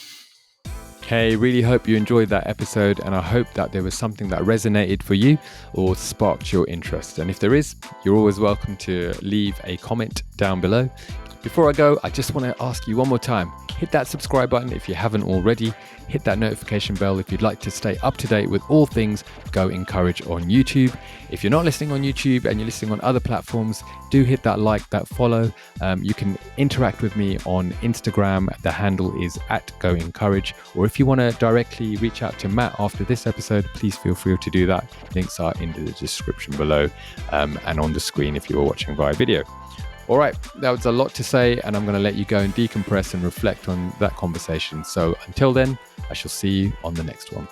Hey, really hope you enjoyed that episode, and I hope that there was something that resonated for you or sparked your interest. And if there is, you're always welcome to leave a comment down below. Before I go, I just want to ask you one more time, hit that subscribe button if you haven't already, hit that notification bell if you'd like to stay up to date with all things Go in Courage on YouTube. If you're not listening on YouTube and you're listening on other platforms, do hit that like, that follow. You can interact with me on Instagram. The handle is @GoInCourage. Or if you want to directly reach out to Matt after this episode, please feel free to do that. Links are in the description below and on the screen if you're watching via video. All right, that was a lot to say, and I'm going to let you go and decompress and reflect on that conversation. So until then, I shall see you on the next one.